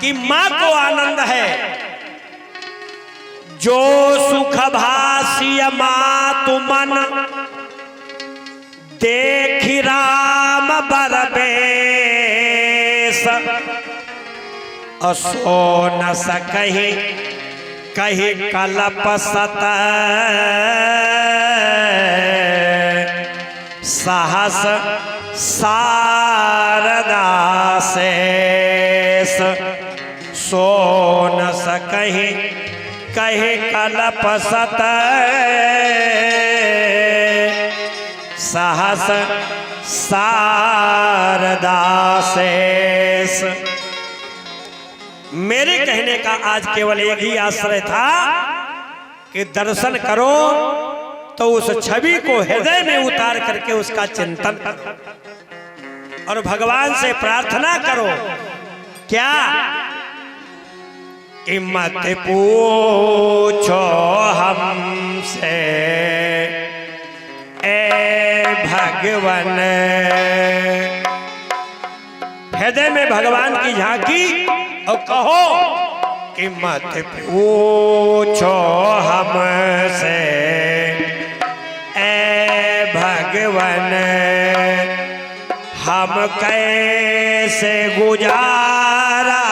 की मां को आनंद है, जो सुख भासी मातु मन, देखी राम बरबेस, असो न सकहि कही कलप सत, सहस शारदा शेष, सो न सकहि कही कलप सत, सहस शारदा शेष। मेरे कहने का आज केवल एक ही आश्रय था कि दर्शन करो तो उस छवि को हृदय में उतार करके उसका चिंतन करो और भगवान से प्रार्थना करो। क्या? कि मत पूछो हमसे ए भगवान। हृदय में भगवान की झांकी और कहो कि मत पूछो हमसे ए भगवान, हम कैसे गुजारा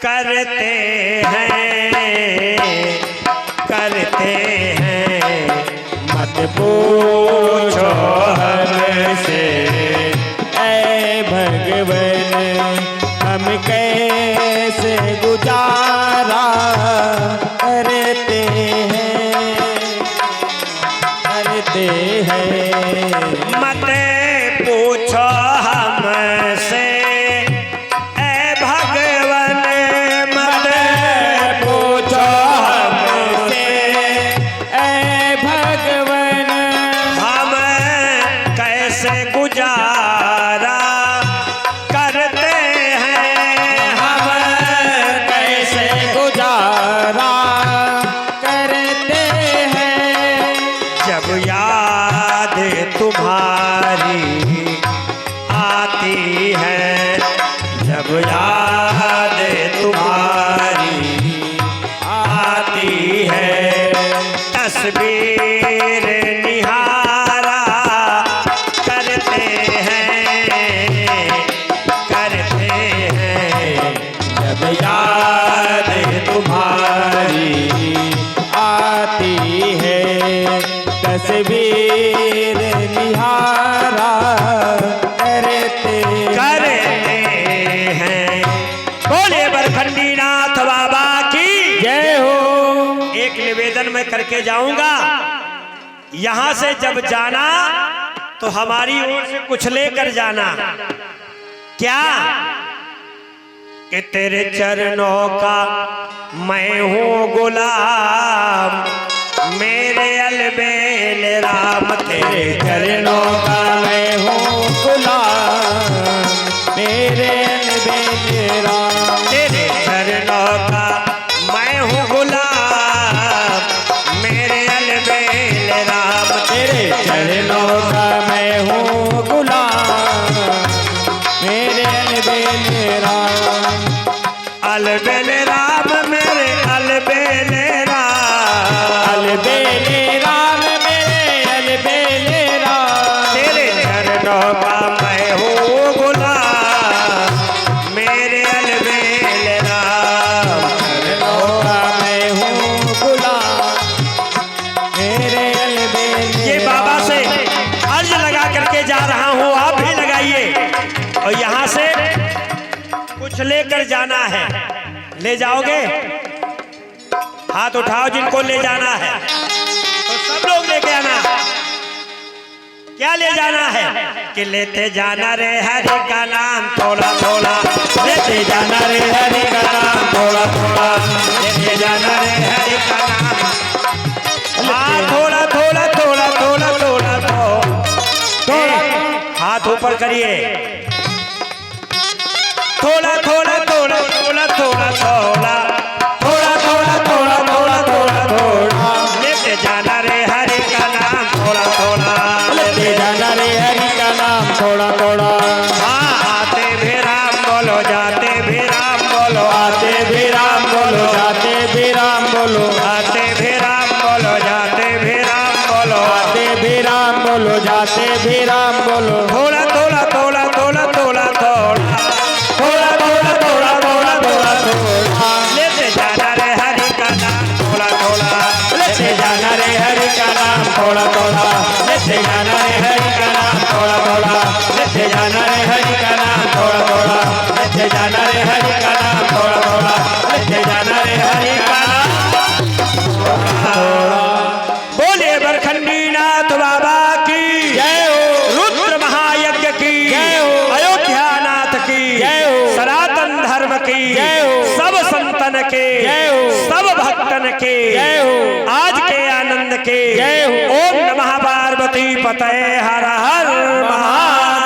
करते हैं, मत पूछो हमसे ऐ भगवन, हम कैसे गुजारा करते हैं, मत पूछो हमसे ए भगवन, मत पूछो हमसे ऐ भगवन, हम कैसे गुजारा करते हैं, हम कैसे गुजारा करते हैं, जब याद तुम्हारी आती है, जब याद तुम्हारी आती है, तस्वीर निहारा करते हैं, जब याद तुम्हारी आती है, तस्वीर निहारा करते हैं। बोले बरखंडी नाथ बाबा की जय हो। एक निवेदन मैं करके जाऊंगा, यहां से जब जाना तो हमारी ओर से कुछ लेकर जाना। क्या? कि तेरे चरणों का मैं हूँ गुलाम, मेरे अलबेल राम, तेरे चरणों का मैं हूँ गुलाम, मेरे अलबेल राम, तेरे चरणों का मैं हूँ गुलाम, मेरे अलबेल राम, तेरे चरणों का मैं हूँ गुलाम, मेरे अलबेल राम, अलबेल राम, मेरे अलबेल राम, अलबेल राम, मेरे अलबेल राम, तेरे चरणों का मैं हूँ गुलाम, मेरे अलबेल राम, चरणों का मैं हूँ गुलाम, मेरे अलबेल। ये बाबा से अर्ज लगा करके जा रहा हूँ, आप भी लगाइए और यहाँ से कुछ लेकर जाना है। ले जाओगे? हाथ उठाओ जिनको ले जाना है, तो सब लोग लेके आना। क्या ले जाना है कि लेते जाना रे हरि का नाम थोड़ा थोड़ा, लेते जाना रे हरि का नाम थोड़ा थोड़ा, लेते जाना रे हरि का नाम। हाँ थोड़ा थोड़ा थोड़ा थोड़ा थोड़ा थोड़ा, हाथ ऊपर करिए। थोड़ा थोड़ा थोड़ा थोड़ा थोड़ा थोड़ा थोड़ा थोड़ा थोड़ा थोड़ा थोड़ा थोड़ा, लेते जाना रे हरि का नाम थोड़ा थोड़ा, लेते जाना रे हरि का नाम थोड़ा थोड़ा। हाँ आते भी राम बोलो जाते भी राम बोलो, आते भी राम बोलो जाते भी राम बोलो, आते भी राम बोलो जाते भी राम बोलो, आते भी राम बोलो जाते भी राम बोलो। थोड़ा थोड़ा थोड़ा थोड़ा थोड़ा थोड़ा थोड़ा थोड़ा थोड़ा थोड़ा थोड़ा थोड़ा, लेते जाना रे हरि का नाम थोड़ा थोड़ा, लेते जाना रे हरि का नाम थोड़ा थोड़ा, लेते जाना रे हरि का नाम थोड़ा थोड़ा, लेते जाना रे हरि का नाम थोड़ा थोड़ा, लेते जाना रे हरि का नाम थोड़ा थोड़ा, लेते जाना रे हरि का नाम थोड़ा। बोले बरखंडी नाथ बाबा की जय हो, रुद्र महायज्ञ की जय हो, अयोध्या नाथ की जय हो, सनातन धर्म की जय हो, सब संतन के जय हो, सब भक्तन के जय हो, आज के आनंद के जय हो। ओम नमः पार्वती पतये हर हर महादेव।